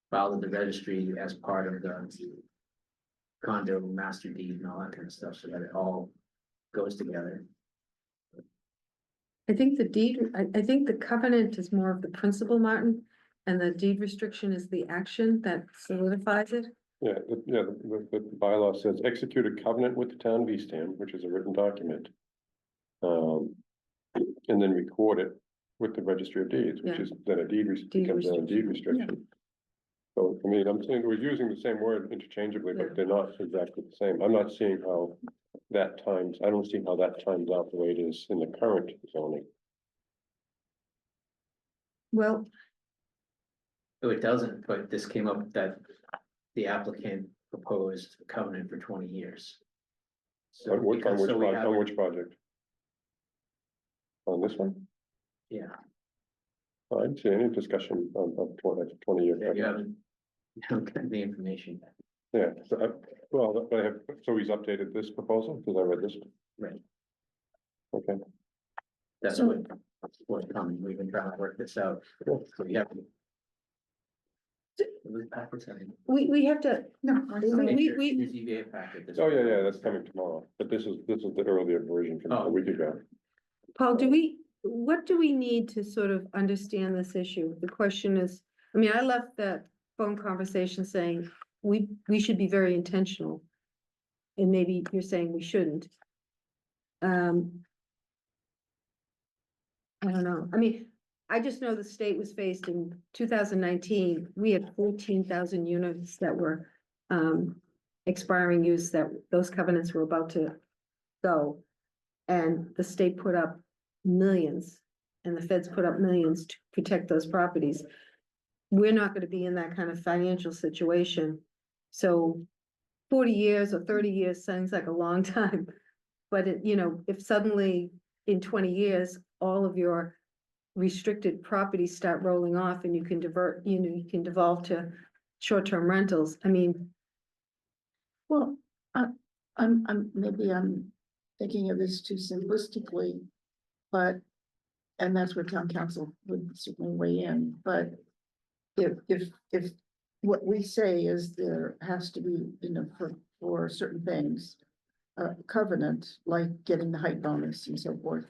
filed at the registry as part of the condo master deed and all that kind of stuff, so that it all goes together. I think the deed, I think the covenant is more of the principle, Martin, and the deed restriction is the action that solidifies it. Yeah, the bylaw says execute a covenant with the town of Eastham, which is a written document. And then record it with the registry of deeds, which Yeah. is then a deed, becomes a deed restriction. So, I mean, I'm saying we're using the same word interchangeably, Yeah. but they're not exactly the same. I'm not seeing how that times, I don't see how that times out the way it is in the current zoning. Well, So it doesn't, but this came up that the applicant proposed a covenant for 20 years. So On which, because, so we have, on which project? On this one? yeah, I didn't see any discussion of 20 year. you haven't got the information yet. Yeah, so well, I have, so he's updated this proposal, because I read this. Right. Okay, That's So- what's coming. We've been trying to work this out. So we have. It was backwards, I think. we have to, No, I So mean, make we- sure we- your ZBA packet this oh, week. yeah, that's coming tomorrow, but this is the earlier version from a Oh. week ago. Paul, what do we need to sort of understand this issue? The question is, I mean, I left that phone conversation saying we should be very intentional. And maybe you're saying we shouldn't. I don't know. I mean, I just know the state was faced in 2019, we had 14,000 units that were expiring use, that those covenants were about to go. And the state put up millions, and the feds put up millions to protect those properties. We're not gonna be in that kind of financial situation. So 40 years or 30 years sounds like a long time. But if suddenly in 20 years, all of your restricted properties start rolling off and you can you can devolve to short-term rentals, I mean, well, maybe I'm thinking of this too simplistically, but, and that's where town council would certainly weigh in, but if what we say is there has to be, for certain things, a covenant, like getting the height bonus and so forth.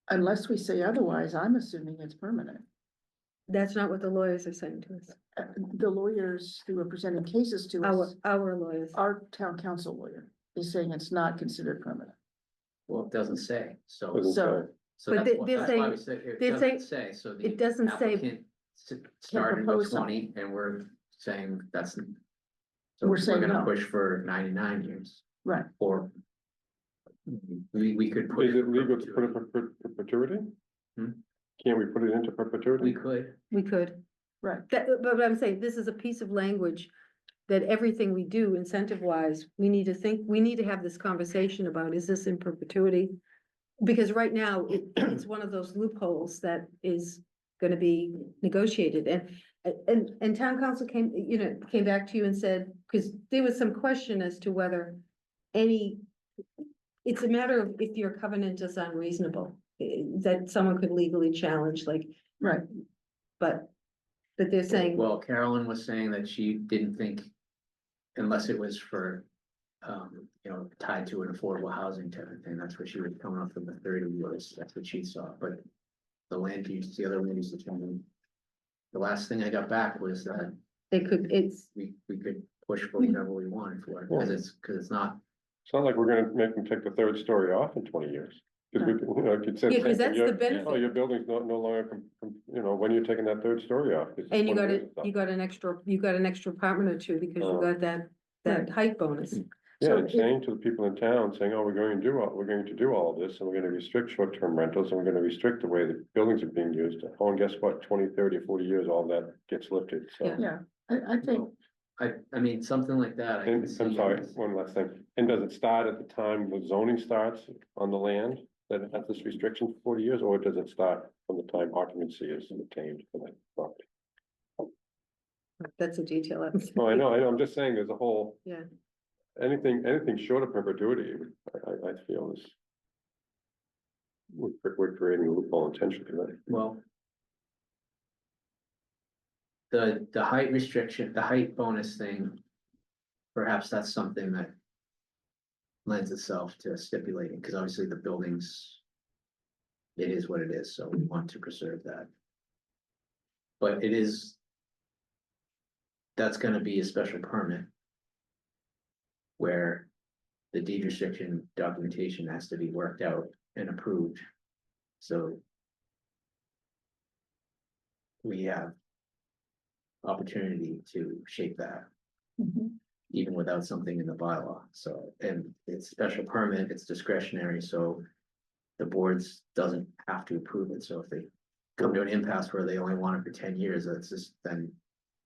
Unless we say otherwise, I'm assuming it's permanent. that's not what the lawyers are saying to us, The lawyers who are presenting cases to us, our lawyers. our town council lawyer is saying it's not considered permanent. Well, it doesn't say, so. Doesn't So, say. So But that's why they're we say, it they're doesn't say, so the it doesn't say- applicant started propose with 20, and we're saying that's. So We're we're saying gonna no. push for 99 years, right, or. We could put. Is it legal to put it perpetuity. for perpetuity? Hmm? Can't we put it into We perpetuity? could, We could, right. but I'm saying, this is a piece of language that everything we do incentive-wise, we need to have this conversation about, is this in perpetuity? Because right now, it's one of those loopholes that is gonna be negotiated, and town council came back to you and said, because there was some question as to whether it's a matter of if your covenant is unreasonable, that someone could legally challenge, like, Right, but they're saying, well, Carolyn was saying that she didn't think, unless it was for. Tied to an affordable housing type of thing, that's where she was coming up from the 30 years, that's what she saw, but. The land use, the other land use determined. The last thing I got back was that we could push for whatever we wanted for it, because it's not. It's not like we're gonna make them take the third story off in 20 years. Cause we, could say. Yeah, 'cause that's the benefit. Oh, your building's no longer, when you're taking that third story off. it's and you 20 got years you got an extra apartment or two because you Oh. got that height bonus. Yeah, So and if- saying to the people in town, saying, oh, we're going to do all this, and we're gonna restrict short-term rentals, and we're gonna restrict the way the buildings are being used. Oh, and guess what, 20, 30, 40 years, all that gets lifted, so. Yeah. Yeah, I think, I mean, something like that. I can And I'm see sorry, as- one last thing, and does it start at the time the zoning starts on the land that has this restriction for 40 years, or does it start from the time occupancy is obtained for that property? That's a detail. I haven't Oh, I seen. know, I'm just saying, there's a whole. Yeah. Anything short of perpetuity, I feel is. We're creating a loophole intentionally, right? Well. The height restriction, the height bonus thing. Perhaps that's something that. Lends itself to stipulating, because obviously the buildings. It is what it is, so we want to preserve that. But it is. That's gonna be a special permit. Where the deed restriction documentation has to be worked out and approved. So. We have. Opportunity to shape that, mhm, even without something in the bylaw, so, and it's special permit, it's discretionary, so. The boards doesn't have to approve it, so if they come to an impasse where they only want it for 10 years, that's just, then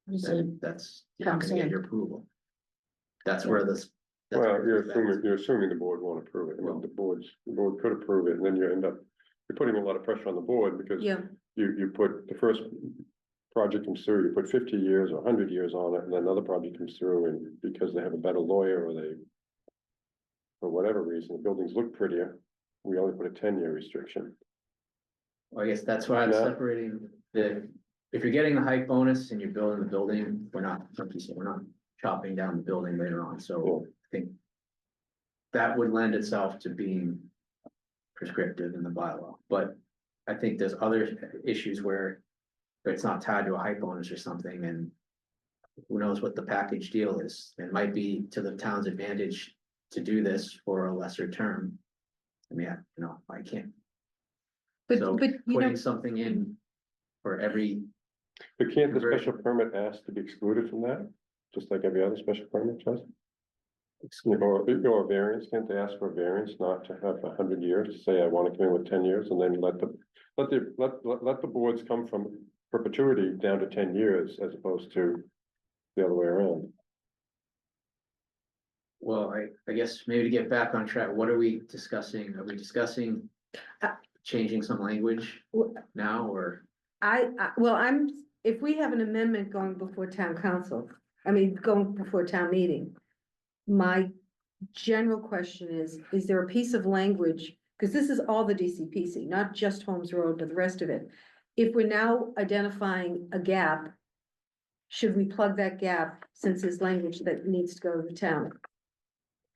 you say, that's, you're not gonna get Consent. your approval. That's where this. that's Well, where you're this- assuming the board won't approve it, I mean, the board could approve it, and then you end up. You're putting a lot of pressure on the board, because Yeah, you put the first. Project comes through, you put 50 years or 100 years on it, and then another project comes through, and because they have a better lawyer, or they. For whatever reason, the buildings look prettier, we only put a 10-year restriction. Well, I guess that's why I'm Yeah. separating the, if you're getting the height bonus and you're building the building, we're not, like you said, we're not chopping down the building later on, so I think. That would lend itself to being prescriptive in the bylaw, but I think there's other issues where. It's not tied to a height bonus or something, and who knows what the package deal is, it might be to the town's advantage to do this for a lesser term. I mean, I can't. but, So but, you know, putting something in for every, But can't the Conversion. special permit ask to be excluded from that, just like every other special permit does? Or a variance, can't they ask for a variance not to have 100 years, to say I want to come in with 10 years, and then let the boards come from perpetuity down to 10 years as opposed to the other way around. well, I guess maybe to get back on track, what are we discussing? Are we discussing? Changing some language now, or, well, if we have an amendment going before town council, I mean, going before town meeting. My general question is there a piece of language, because this is all the DCPC, not just Holmes Road, but the rest of it. If we're now identifying a gap, should we plug that gap since there's language that needs to go to the town?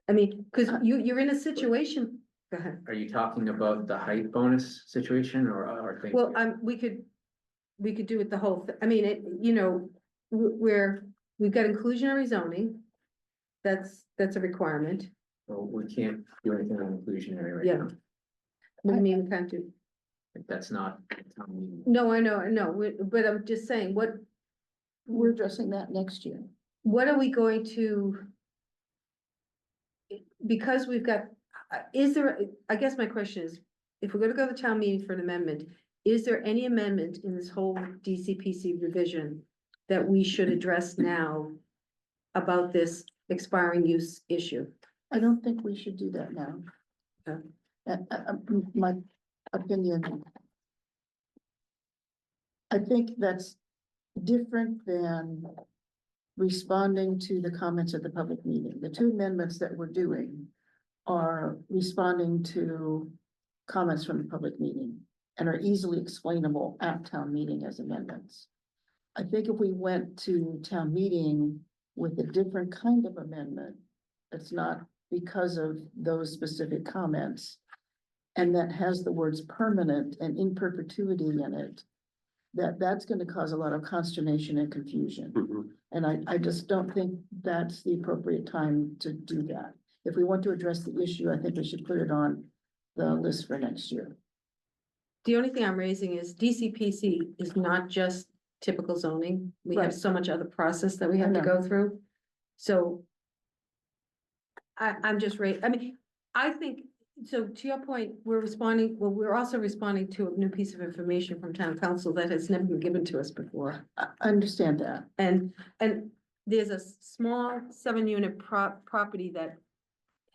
I mean, because you're in a situation, go ahead. are you talking about the height bonus situation or? things- Well, we could do it the whole, I mean, we've got inclusionary zoning. That's a requirement. Well, we can't do anything on inclusionary right Yeah. now. What do you mean we can't do? That's not. town meeting. No, I know, but I'm just saying, we're addressing that next year. what are we going to? Because we've got, I guess my question is, if we're gonna go to town meeting for an amendment, is there any amendment in this whole DCPC revision that we should address now about this expiring use issue? I don't think we should do that now. Okay. My opinion. I think that's different than responding to the comments at the public meeting. The two amendments that we're doing are responding to comments from the public meeting and are easily explainable at town meeting as amendments. I think if we went to town meeting with a different kind of amendment, it's not because of those specific comments, and that has the words permanent and in perpetuity in it, that's gonna cause a lot of consternation and confusion. Mhm. And I just don't think that's the appropriate time to do that. If we want to address the issue, I think we should put it on the list for next year. The only thing I'm raising is DCPC is not just typical zoning. We have Right. so much other process that we have to I go through. So I'm just I mean, I think, so to your point, we're also responding to a new piece of information from town council that has never been given to us before. I understand that. And there's a small 7-unit property that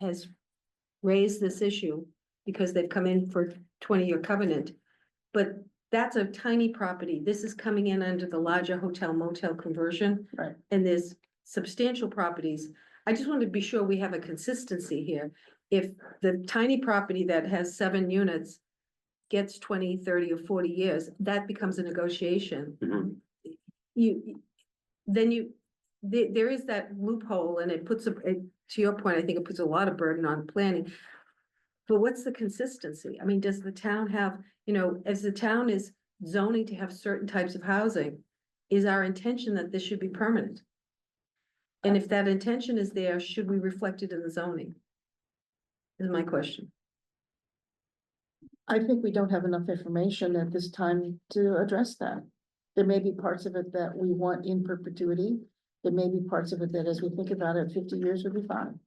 has raised this issue because they've come in for 20-year covenant. But that's a tiny property. This is coming in under the larger hotel motel conversion. Right. And there's substantial properties. I just want to be sure we have a consistency here. If the tiny property that has 7 units gets 20, 30, or 40 years, that becomes a negotiation. Mhm. There is that loophole, and it puts to your point, I think it puts a lot of burden on planning. But what's the consistency? I mean, does the town have, as the town is zoning to have certain types of housing, is our intention that this should be permanent? And if that intention is there, should we reflect it in the zoning? Is my question. I think we don't have enough information at this time to address that. There may be parts of it that we want in perpetuity. There may be parts of it that as we think about it, 50 years would be fine.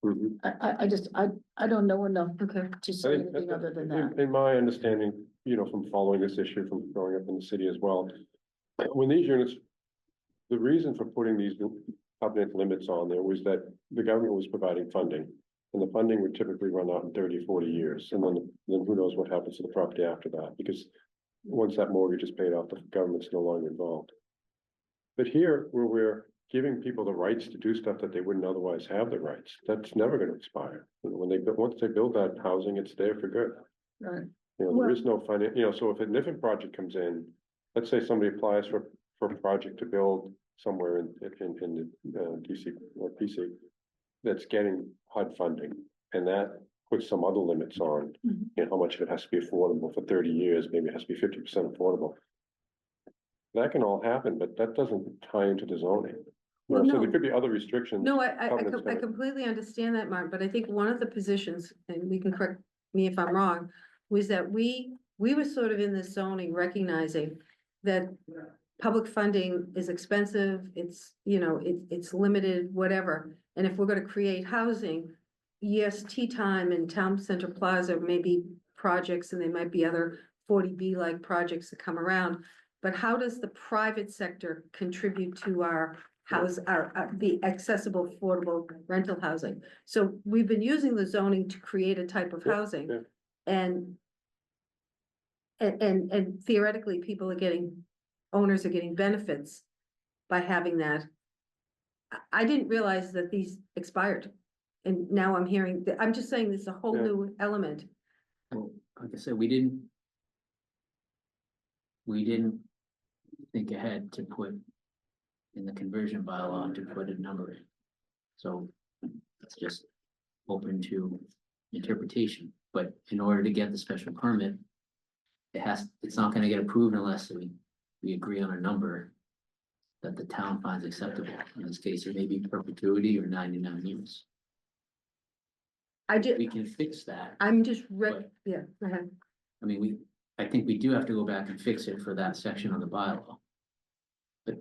Mhm. I don't know enough Okay. to I say think anything other than that. in my understanding, from following this issue, from growing up in the city as well, when these units, the reason for putting these covenant limits on there was that the government was providing funding. And the funding would typically run out in 30, 40 years, and then who knows what happens to the property after that, because once that mortgage is paid off, the government's no longer involved. But here, where we're giving people the rights to do stuff that they wouldn't otherwise have the rights, that's never gonna expire. Once they build that housing, it's there for good. Right. There is no so if a different project comes in, let's say somebody applies for a project to build somewhere in the DC or PC that's getting HUD funding, and that puts some other limits on, how much of it has to be affordable for 30 years, maybe it has to be 50% affordable. That can all happen, but that doesn't tie into the zoning. Well, So no. there could be other restrictions. No, I covenants that- completely understand that, Mark, but I think one of the positions, and we can correct me if I'm wrong, was that we were sort of in this zoning recognizing that public funding is expensive, it's, it's limited, whatever. And if we're gonna create housing, yes, Tea Time and Town Center Plaza may be projects, and there might be other 40B-like projects that come around. But how does the private sector contribute to our the accessible, affordable rental housing? So we've been using the zoning to create a type of housing. yeah. And theoretically, owners are getting benefits by having that. I didn't realize that these expired. And now I'm hearing, I'm just saying there's a whole Yeah. new element. Well, like I said, we didn't think ahead to put in the conversion bylaw to put a number in. So it's just open to interpretation, but in order to get the special permit, it's not gonna get approved unless we agree on a number that the town finds acceptable. In this case, it may be perpetuity or 99 years. We can fix that. I'm just, But- yeah, go ahead. I mean, I think we do have to go back and fix it for that section of the bylaw. But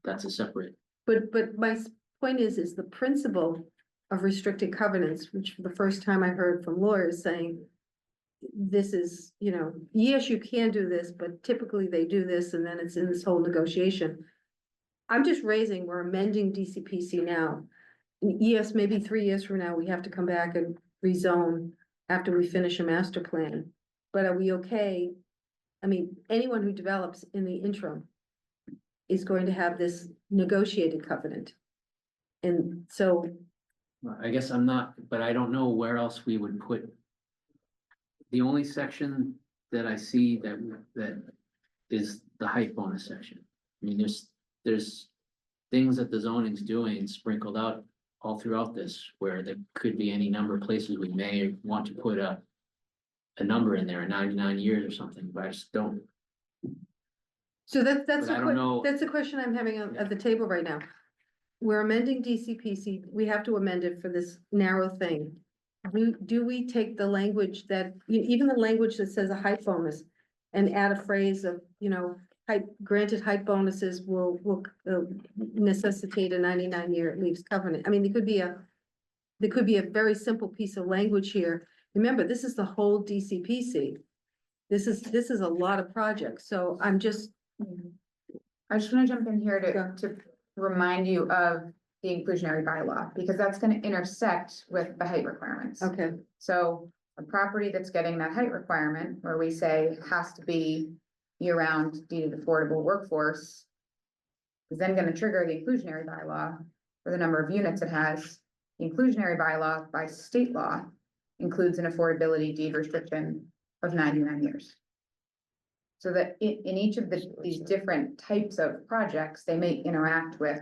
that's a separate, But my point is the principle of restricted covenants, which for the first time I heard from lawyers saying, this is, yes, you can do this, but typically they do this, and then it's in this whole negotiation. I'm just we're amending DCPC now. Yes, maybe 3 years from now, we have to come back and rezone after we finish a master plan. But are we okay? I mean, anyone who develops in the interim is going to have this negotiated covenant. And so, I guess I'm not, but I don't know where else we would put. The only section that I see that is the height bonus section. I mean, there's things that the zoning's doing sprinkled out all throughout this, where there could be any number of places we may want to put a number in there, 99 years or something, but I just don't. so that's But I don't know. that's the question I'm having at the table right now. We're amending DCPC, we have to amend it for this narrow thing. Do we take the language that, even the language that says a height bonus, and add a phrase of, granted height bonuses will necessitate a 99-year leaves covenant? I mean, there could be there could be a very simple piece of language here. Remember, this is the whole DCPC. This is a lot of projects, so I'm just, I just wanna jump in here Yeah. to remind you of the inclusionary bylaw, because that's gonna intersect with the height requirements. okay, So a property that's getting that height requirement, where we say has to be year-round deeded affordable workforce, is then gonna trigger the inclusionary bylaw for the number of units it has. The inclusionary bylaw by state law includes an affordability deed restriction of 99 years. So that in each of these different types of projects, they may interact with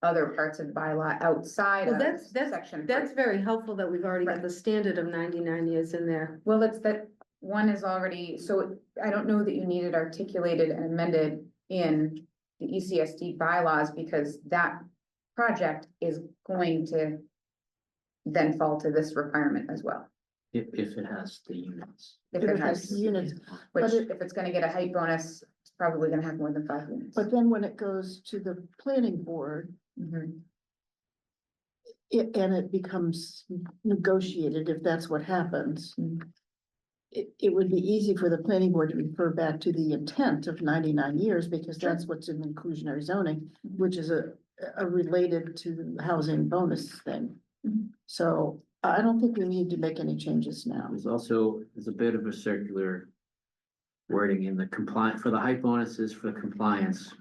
other parts of the bylaw outside well, of section. that's three. very helpful that we've already got the standard of 99 years in there. Well, it's that one is already, so I don't know that you need it articulated and amended in the ECSD bylaws, because that project is going to then fall to this requirement as well. If it has the units. If it has units, which but if it's gonna get a height bonus, it's probably gonna have more than 5 units. but then when it goes to the planning board, Mhm. and it becomes negotiated, if that's what happens. Mm. It would be easy for the planning board to refer back to the intent of 99 years, because Sure. that's what's in inclusionary zoning, which is a related to the housing bonus thing. Mhm. So I don't think we need to make any changes now. There's a bit of a circular wording in the compliant, for the height bonuses for the compliance.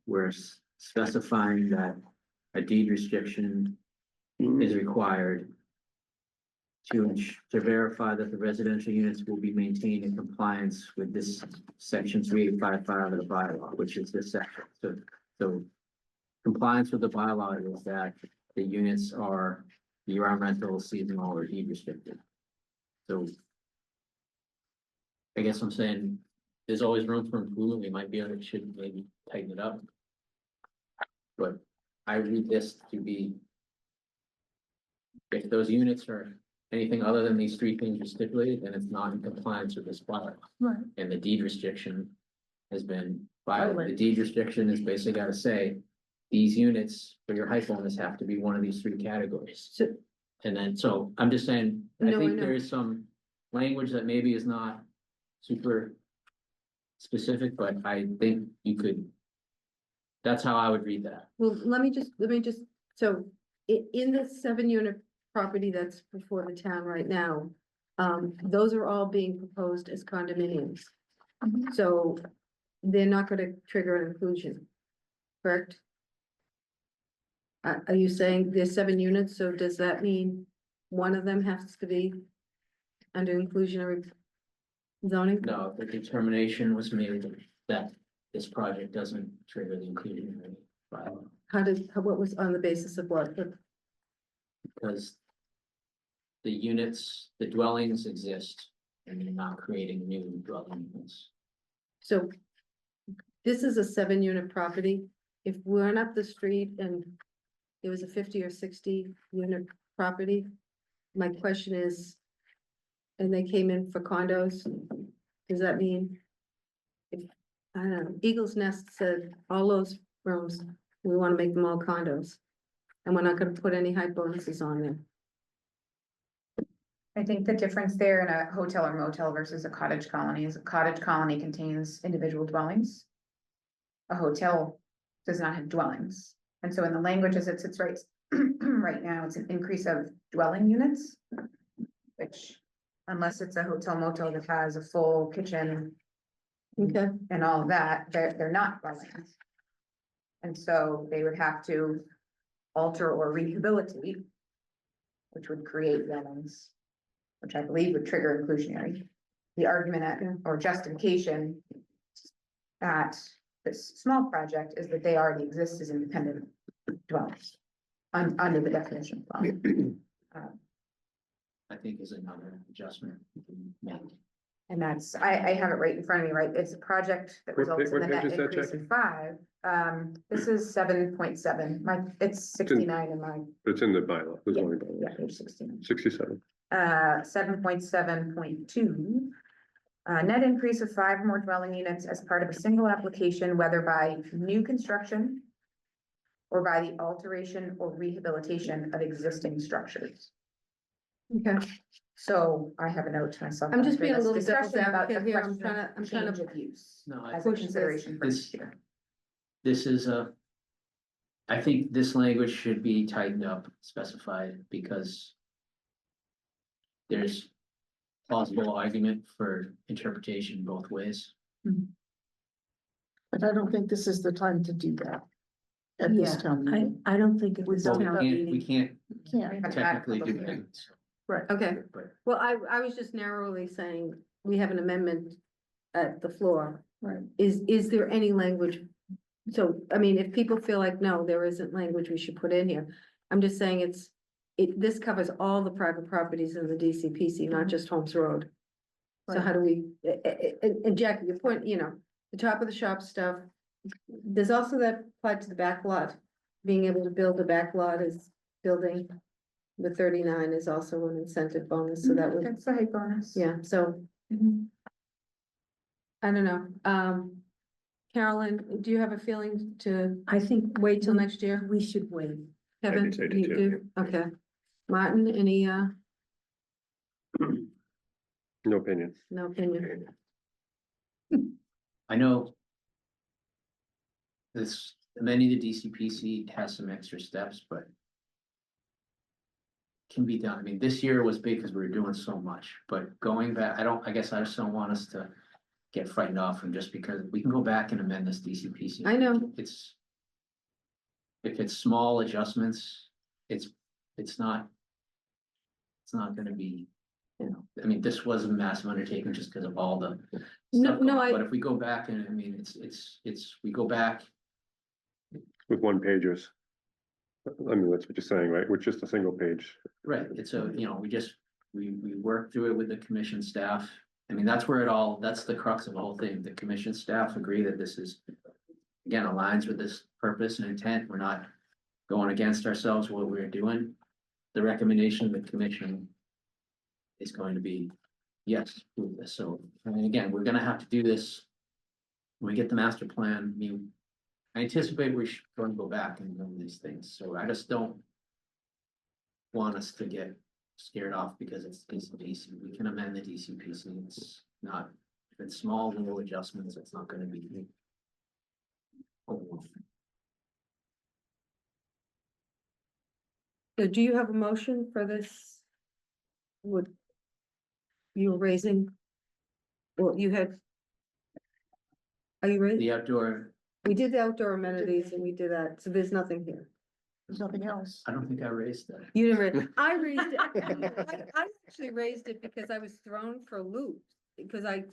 We're specifying that a deed restriction is required to verify that the residential units will be maintained in compliance with this section 3855 of the bylaw, which is this section. So compliance with the bylaw is that the units are year-round rental, seasonal, or deed restricted. So I guess I'm saying there's always room for improvement. We might be able to, should maybe tighten it up. But I read this to be, if those units are anything other than these three things are stipulated, then it's not in compliance with this bylaw. Right. And the deed restriction has been violated. The deed restriction is basically gotta say, these units for your height bonus have to be one of these three categories. So, And then, so I'm just saying, I No, I think know. there is some language that maybe is not super specific, but I think you could. That's how I would read that. well, let me just, so in the 7-unit property that's before the town right now, those are all being proposed as condominiums. Mhm. So they're not gonna trigger an inclusion, correct? Are you saying there's 7 units, so does that mean one of them has to be under inclusionary zoning? No, the determination was made that this project doesn't trigger the inclusionary bylaw What was on the basis of what? because the units, the dwellings exist and you're not creating new dwelling units. So this is a 7-unit property. If we went up the street and it was a 50 or 60-unit property, my question is, and they came in for condos, does that mean? If, I don't know, Eagle's Nest said all those rooms, we want to make them all condos. And we're not gonna put any height bonuses on there. I think the difference there in a hotel or motel versus a cottage colony is a cottage colony contains individual dwellings. A hotel does not have dwellings. And so in the language as it sits right, right now, it's an increase of dwelling units. Which, unless it's a hotel motel that has a full kitchen Okay, and all of that, they're not dwellings. And so they would have to alter or rehabilitate, which would create dwellings, which I believe would trigger inclusionary. The argument or justification at this small project is that they already exist as independent dwellings under the definition of dwelling. I think is another adjustment you can make. And that's, I have it right in front of me, right? It's a project that What results in what the page net is that, increase Jackie? of 5. This is 7.7, it's 69 in my, It's in the bylaw, the zoning yeah, bylaw, page 69. 67. 7.7.2. Net increase of 5 more dwelling units as part of a single application, whether by new construction or by the alteration or rehabilitation of existing structures. Okay, So I have a note to myself. I'm just after being a this little devil's discussion about the advocate here. I'm question of trying to change of use No, I as a push this. consideration for This- next year. This is I think this language should be tightened up, specified, because there's plausible argument for interpretation both ways. But I don't think this is the time to do that. At this Yeah, town meeting. I don't think it was. Well, town we meeting. can't Can't, technically do that. right. okay. But Well, I was just narrowly saying, we have an amendment at the floor. Right. Is there any language? So, I mean, if people feel like, no, there isn't language we should put in here, I'm just saying this covers all the private properties in the DCPC, not just Holmes Road. So Right. how do we, and Jackie, your point, the top of the shop stuff, there's also that applied to the back lot. Being able to build a back lot is building the 39 is also an incentive bonus, so that would, That's a height bonus. yeah, so. I don't know, Carolyn, do you have a feeling to I think. wait till next year? We should wait. Kevin, say you too, do? Okay. Martin, any, No opinion. no opinion? I know this, many of the DCPC has some extra steps, but can be done. I mean, this year was big because we were doing so much, but going back, I guess I just don't want us to get frightened off from just because we can go back and amend this DCPC. I know. If it's small adjustments, it's not gonna be, I mean, this was a massive undertaking just because of all the No, stuff no, going on. I- But if we go back and, I mean, we go back, With one pagers. I mean, that's what you're saying, right? With just a single page. right, it's a, we work through it with the commission staff. I mean, that's the crux of the whole thing. The commission staff agree that this is, again, aligns with this purpose and intent. We're not going against ourselves, what we're doing. The recommendation of the commission is going to be, yes, do this. So, I mean, again, we're gonna have to do this. When we get the master plan, I mean, I anticipate we should going to go back and do these things. So I just don't want us to get scared off because it's DCPC. We can amend the DCPC. It's not, if it's small little adjustments, it's not gonna be. So do you have a motion for this? Would you were raising? Well, you had. Are you ready? The outdoor, We did the outdoor amenities and we did that, so there's nothing here. There's nothing else. I don't think I raised that. You didn't raise, I raised it, I actually raised it because I was thrown for a loop, because I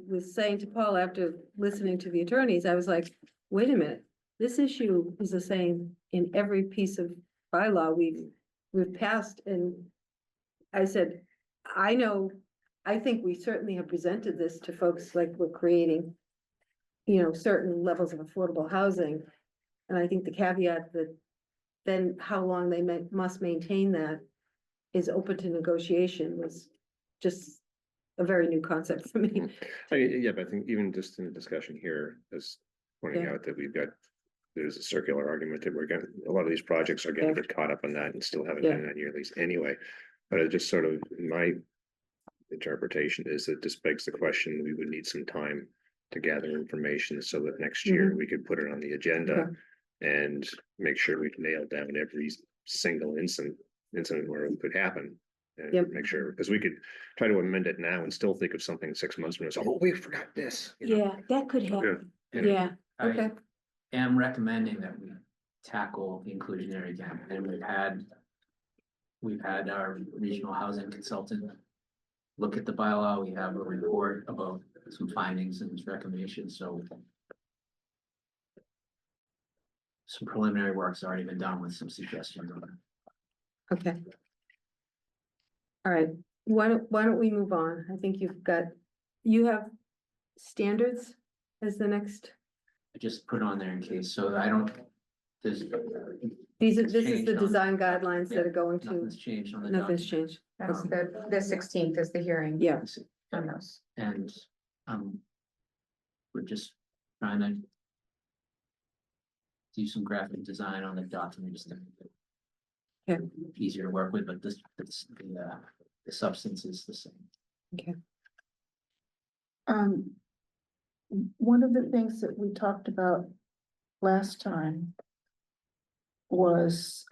was saying to Paul after listening to the attorneys, I was like, wait a minute. This issue is the same in every piece of bylaw we've passed, and I said, I know, I think we certainly have presented this to folks like we're creating, certain levels of affordable housing. And I think the caveat that then how long they must maintain that is open to negotiation was just a very new concept for me. Yeah, but I think even just in the discussion here, is pointing Yeah. out that there's a circular argument that we're getting, a lot of these projects are getting a bit caught up on that and still haven't Yeah. done that year lease anyway. But it just sort of, my interpretation is that this begs the question, we would need some time to gather information so that next year we could put it on the agenda and make sure we've nailed down every single incident where it could happen. And Yep. make sure, because we could try to amend it now and still think of something 6 months from now, so, oh, we forgot this. Yeah, that could happen. You know? Yeah, Okay. I am recommending that we tackle the inclusionary gap, and we've had our regional housing consultant look at the bylaw. We have a report about some findings and recommendations, so some preliminary work's already been done with some suggestions on it. Okay. All right, why don't we move on? I think you have standards as the next, I just put on there in case, so I don't, there's. this is changed the on- design guidelines that are going to, Nothing's changed on the nothing's document. changed. That's the 16th is the hearing. Yeah, On those. And, we're just trying to do some graphic design on the document, just to make it Okay. easier to work with, but the substance is the same. One of the things that we talked about last time was,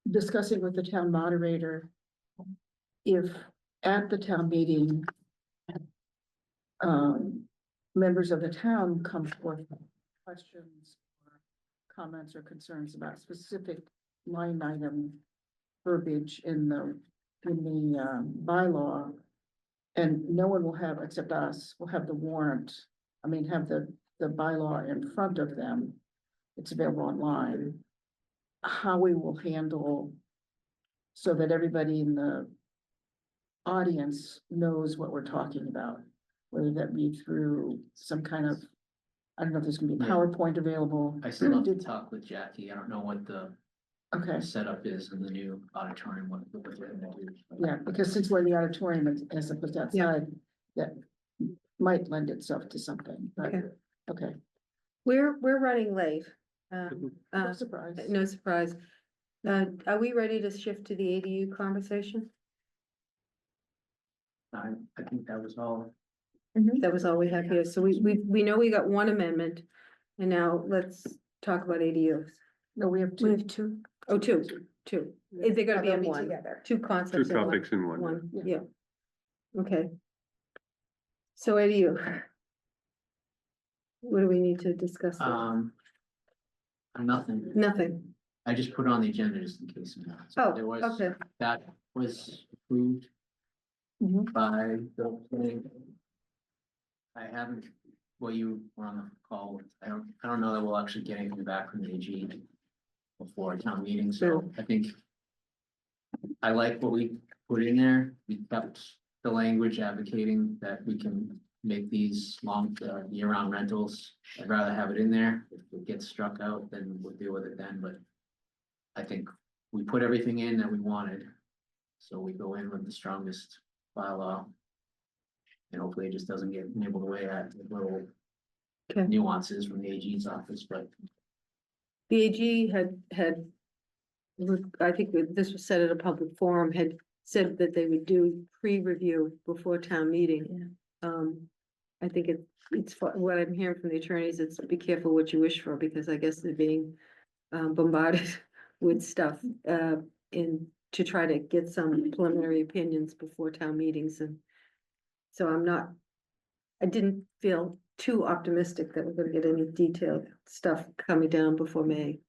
discussing with the town moderator if at the town meeting, members of the town come forth with questions or comments or concerns about specific line item verbiage in the bylaw. And no one will have, except us, will have the warrant, have the bylaw in front of them. It's available online. How we will handle so that everybody in the audience knows what we're talking about, whether that be through some kind of, I don't know if there's gonna be a Yeah. PowerPoint available. I still have to talk with Jackie. I don't know what the Okay, setup is in the new auditorium, what they're gonna do. yeah, because since we're in the auditorium as opposed to outside, that might lend itself to something, but, Okay. okay, We're running late. no surprise. No surprise. Are we ready to shift to the ADU conversation? I think that was all. That was all we have here. So we know we got one amendment. And now let's talk about ADUs. No, we have We two. have two. Oh, two. Is there gonna be They'll in be one? together. Two Two concepts in one? topics in one. One, Yeah. yeah. Okay. So ADU. What do we need to discuss? there? Nothing. Nothing. I just put it on the agenda just in case. Oh, There was, okay. that was approved Mhm. by the planning. I haven't, well, you were on the call. I don't know that we'll actually get anything back from the AG before town meeting, so I think I like what we put in there. We kept the language advocating that we can make these long, year-round rentals. I'd rather have it in there. If it gets struck out, then we'll deal with it then, but I think we put everything in that we wanted. So we go in with the strongest bylaw. And hopefully it just doesn't get nibbled away at the little Okay. nuances from the AG's office, but The AG had. I think this was said at a public forum, had said that they would do pre-review before town meeting. I think it's what I'm hearing from the attorneys, it's be careful what you wish for, because I guess they're being bombarded with stuff in to try to get some preliminary opinions before town meetings, and so I didn't feel too optimistic that we're gonna get any detailed stuff coming down before May.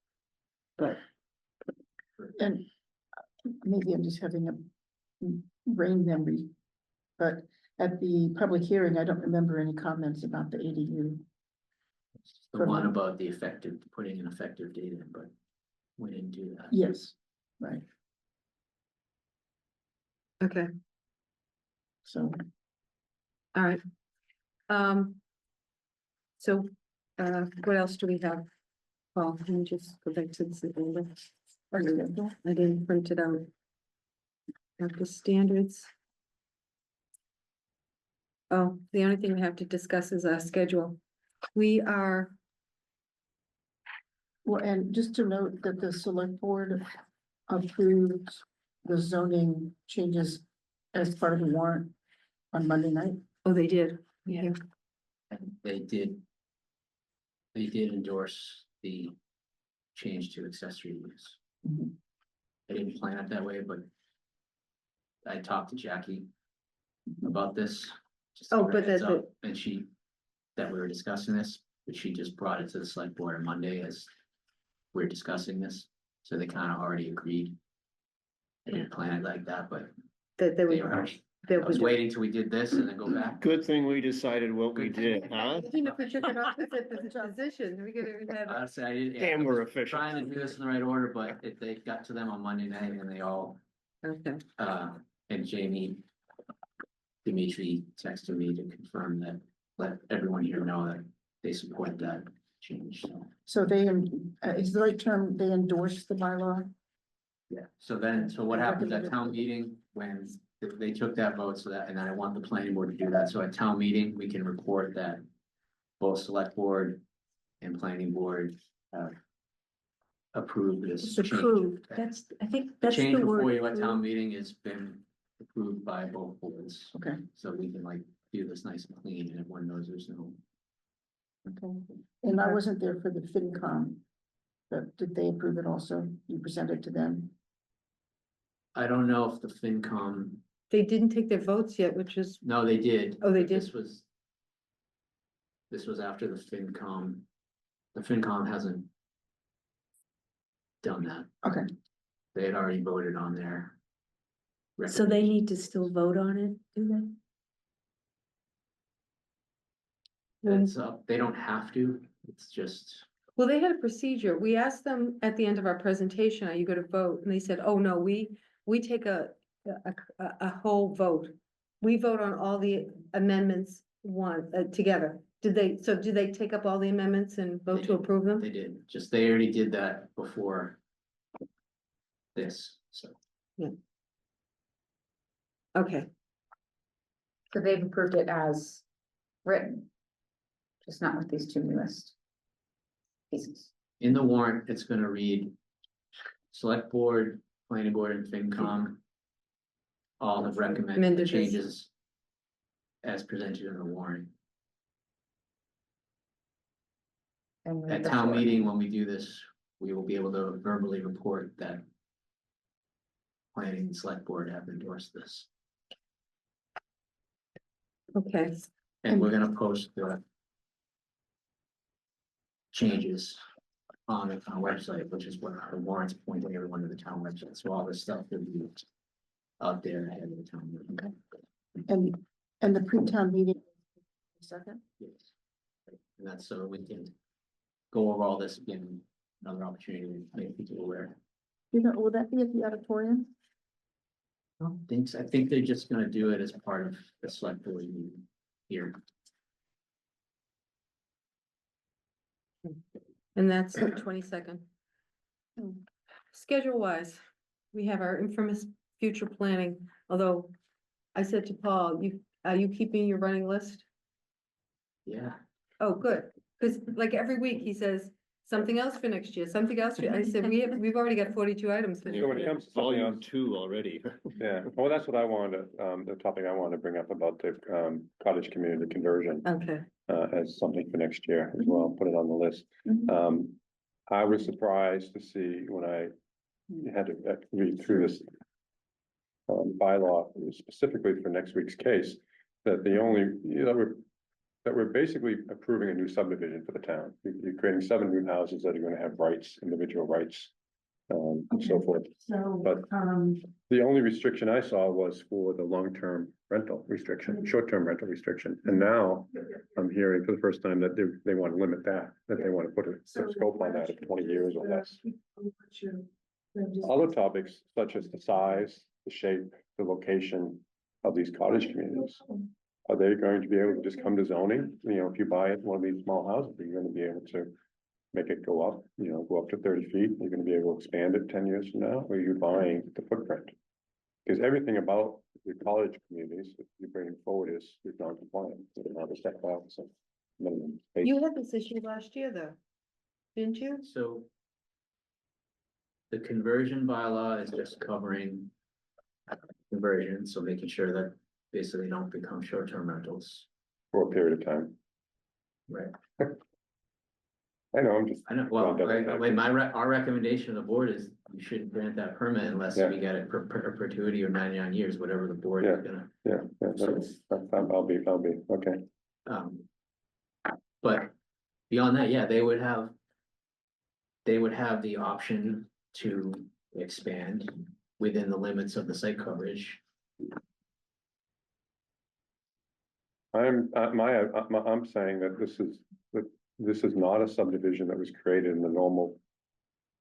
But And maybe I'm just having a brain memory, but at the public hearing, I don't remember any comments about the ADU. the one about the effective, putting an effective date in, but we didn't do that. Yes, right, okay, so, all right. So what else do we have? Well, let me just go back to this agenda. I didn't print it out. Have the standards. Oh, the only thing we have to discuss is our schedule. We are, well, and just to note that the select board approved the zoning changes as part of the warrant on Monday night. oh, they did. Yeah. And they did endorse the change to accessory use. Mhm. I didn't plan it that way, but I talked to Jackie about this. just to Oh, give her a but heads that's up, and that we were discussing this, but she just brought it to the select board on Monday as we're discussing this, so they kind of already agreed. I didn't plan it like that, but That they they would. were, They I was would. waiting till we did this and then go back. Good thing we decided what we did, huh? Even if we took an opposite position, we could have. Honestly, I didn't. Damn, I we're was efficient. Trying to do this in the right order, but they got to them on Monday night and they all, Okay, and Jamie. Dimitri texted me to confirm that, let everyone here know that they support that change, so. So they, is the right term, they endorsed the bylaw? Yeah, so then, so what happened at town meeting when they took that vote, so that, and then I want the planning board to do that, so at town meeting, we can report that. both select board and planning board have approved this It's change. approved, that's, I think that's Change the word. before you at town approved. meeting has been approved by both boards. Okay, So we can like do this nice and clean and everyone knows there's no. okay. And I wasn't there for the FinCom, but did they approve it also? You presented to them? I don't know if the FinCom, They didn't take their votes yet, which is, no, they did. Oh, they but did? This was after the FinCom. The FinCom hasn't done that. Okay, They had already voted on their. So they need to still vote on it, do they? It's up, they don't have to, it's just, well, they had a procedure. We asked them at the end of our presentation, are you gonna vote? And they said, oh, no, we take a whole vote. We vote on all the amendments together. Did they take up all the amendments and vote to did. approve them? they did, just they already did that before. This, so. Okay, So they've approved it as written. Just not with these two newest pieces. In the warrant, it's gonna read. Select board, planning board and FinCom. All have recommended Amended the this. changes. As presented in the warrant. And At the town four. meeting, when we do this, we will be able to verbally report that. Planning and select board have endorsed this, okay. and we're gonna post the. Changes on the town website, which is what our warrants pointing everyone to the town website, so all this stuff will be. Out there ahead of the town meeting. and the pre-town meeting. Second? Yes. And that's so we can. Go over all this again, another opportunity to make people aware. You know, will that be at the auditorium? I think they're just gonna do it as part of the select board meeting here. And that's the 22nd. Hmm. Schedule wise, we have our infamous future planning, although I said to Paul, are you keeping your running list? Yeah, Oh, good, because like every week he says, something else for next year, something else. I said, we've already got 42 items. for So when it comes to something Volume else, 2 already. yeah, well, that's what I wanted, the topic I wanted to bring up about the, cottage community conversion. Okay, As something for next year as well, put it on the list. Mhm. I was surprised to see when I had to read through this. Bylaw specifically for next week's case, that the only, that we're basically approving a new subdivision for the town. You're creating 7 new houses that are gonna have rights, individual rights. And so forth. So, But the only restriction I saw was for the long-term rental restriction, short-term rental restriction. And now I'm hearing for the first time that they want to limit that they want to put a scope on that of 20 years or less. Other topics such as the size, the shape, the location of these cottage communities. Are they going to be able to just come to zoning? You know, if you buy one of these small houses, you're gonna be able to make it go up, go up to 30 feet. You're gonna be able to expand it 10 years from now, or are you buying the footprint? Because everything about the college communities that you bring forward is non-compliant. Now the setbacks and minimum space. you had this issue last year though, didn't you? so. The conversion bylaw is just covering. Conversion, so making sure that basically don't become short-term rentals, For a period of time. right? I know, I'm just. I know, well, Well, that's- wait, our recommendation to the board is you shouldn't grant that permit unless Yeah. we get it for perpetuity or 99 years, whatever the board Yeah. is gonna. Yeah, I'll be, okay. But beyond that, yeah, they would have. They would have the option to expand within the limits of the site coverage. I'm saying that this is not a subdivision that was created in the normal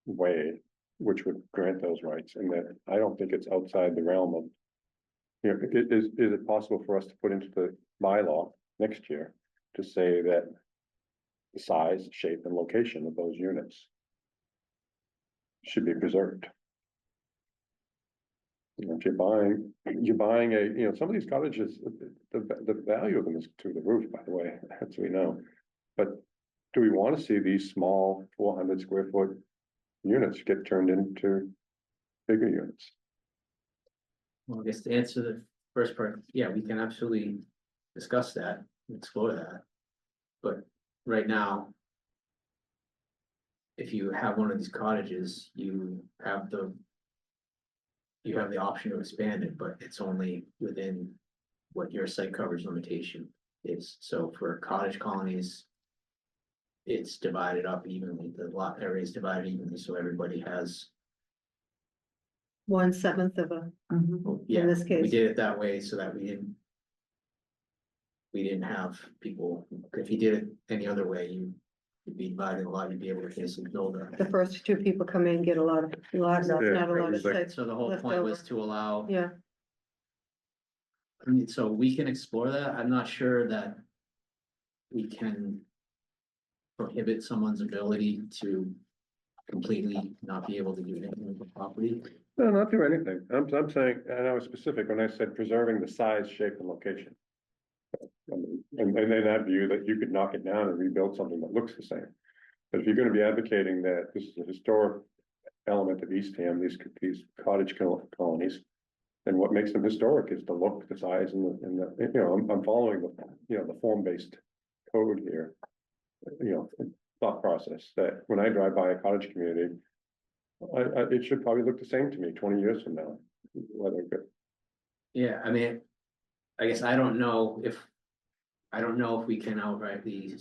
way, which would grant those rights, and that I don't think it's outside the realm of. Is it possible for us to put into the bylaw next year to say that the size, shape, and location of those units should be preserved? If you're buying some of these cottages, the value of them is through the roof, by the way, as we know. But do we want to see these small 400 square foot units get turned into bigger units? Well, I guess to answer the first part, yeah, we can absolutely discuss that, explore that. But right now, if you have one of these cottages, you have the option to expand it, but it's only within what your site coverage limitation is. So for cottage colonies, it's divided up evenly, the lot area is divided evenly, so everybody has, 1/7 of a, yeah, this we case. did it that way so that we didn't have people, if you did it any other way, you'd be dividing a lot, you'd be able to basically build a. the first two people come in, get a lot of, not a lot of Exactly. sites. So the whole left point was over. to allow. Yeah, I mean, so we can explore that. I'm not sure that we can prohibit someone's ability to completely not be able to do anything with the property. No, not do anything. I'm saying, and I was specific when I said preserving the size, shape and location. And in that view that you could knock it down and rebuild something that looks the same. But if you're gonna be advocating that this is a historic element of Eastham, these cottage colonies. And what makes them historic is the look, the size and the, you know, I'm following the, you know, the form-based code here. You know, thought process that when I drive by a cottage community. It should probably look the same to me 20 years from now, whether good. Yeah, I mean, I guess I don't know if we can outrightly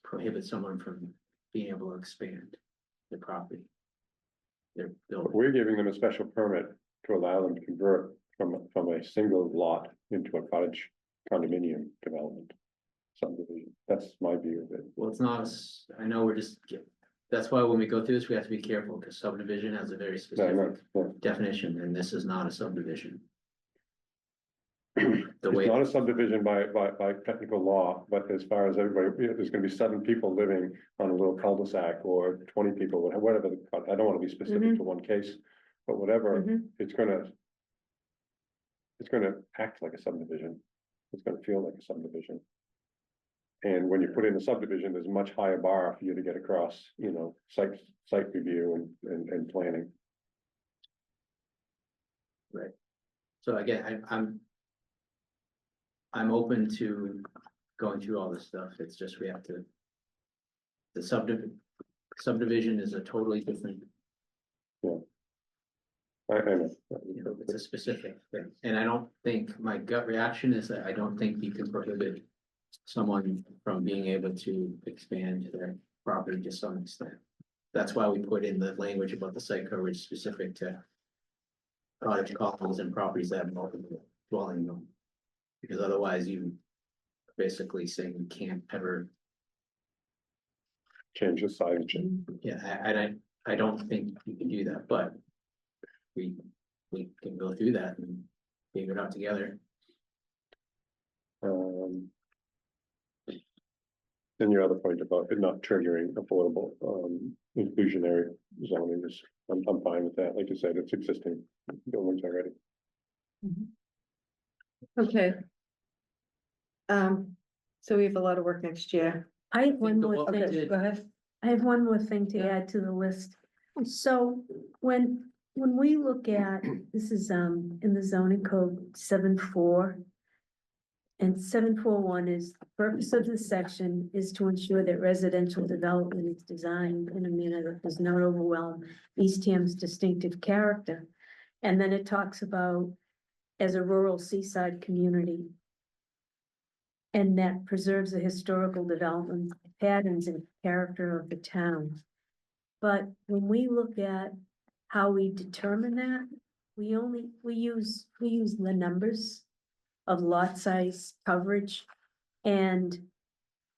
prohibit someone from being able to expand the property. They're building. We're giving them a special permit to allow them to convert from a single lot into a cottage condominium development. Subdivision, that's my view of it. Well, it's not, I know we're just, that's why when we go through this, we have to be careful, because subdivision has a very No, specific no. definition, and this is not a subdivision. The It's way, not a subdivision by technical law, but as far as everybody, you know, there's gonna be 7 people living on a little cul-de-sac or 20 people, whatever, I don't wanna be specific to one case. But whatever, Mhm. it's gonna act like a subdivision. It's gonna feel like a subdivision. And when you put in a subdivision, there's a much higher bar for you to get across, you know, site review and planning. so again, I'm open to going through all this stuff, it's just we have to. The subdivision is a totally different, I know. you know, it's a specific thing, and I don't think, my gut reaction is that I don't think you can prohibit someone from being able to expand their property to some extent. That's why we put in the language about the site coverage specific to cottage colonies and properties that have multiple dwelling units. Because otherwise you basically saying you can't ever, Change the size. yeah, I don't think you can do that, but we can go through that and figure it out together. And your other point about it not triggering affordable, inclusionary zoning is, I'm fine with that. Like you said, it's existing buildings already. okay. So we have a lot of work next year. I have one the more what we thing. did- Go ahead. I have one more thing to Yeah. add to the list. So when we look at, this is in the zoning code 7.4. And 7.4.1 is, the purpose of this section is to ensure that residential development is designed in a manner that does not overwhelm Eastham's distinctive character. And then it talks about as a rural seaside community. And that preserves the historical development patterns and character of the town. But when we look at how we determine that, we use the numbers of lot size coverage. And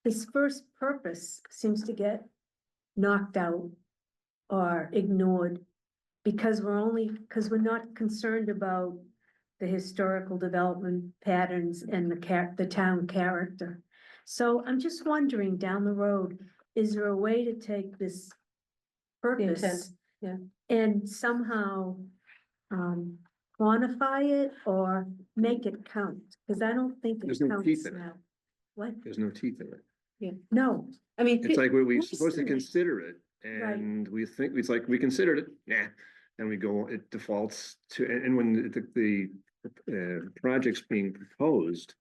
this first purpose seems to get knocked out or ignored because we're not concerned about the historical development patterns and the town character. So I'm just wondering down the road, is there a way to take this intent, purpose? yeah. And somehow, quantify it or make it count, because I don't think it There's no counts teeth in it. now. What? There's no teeth in it. No, I mean. It's like we're Who's supposed to doing it? consider it, Right. and we think, it's like, we considered it, nah. And we go, it defaults to, and when the project's being proposed,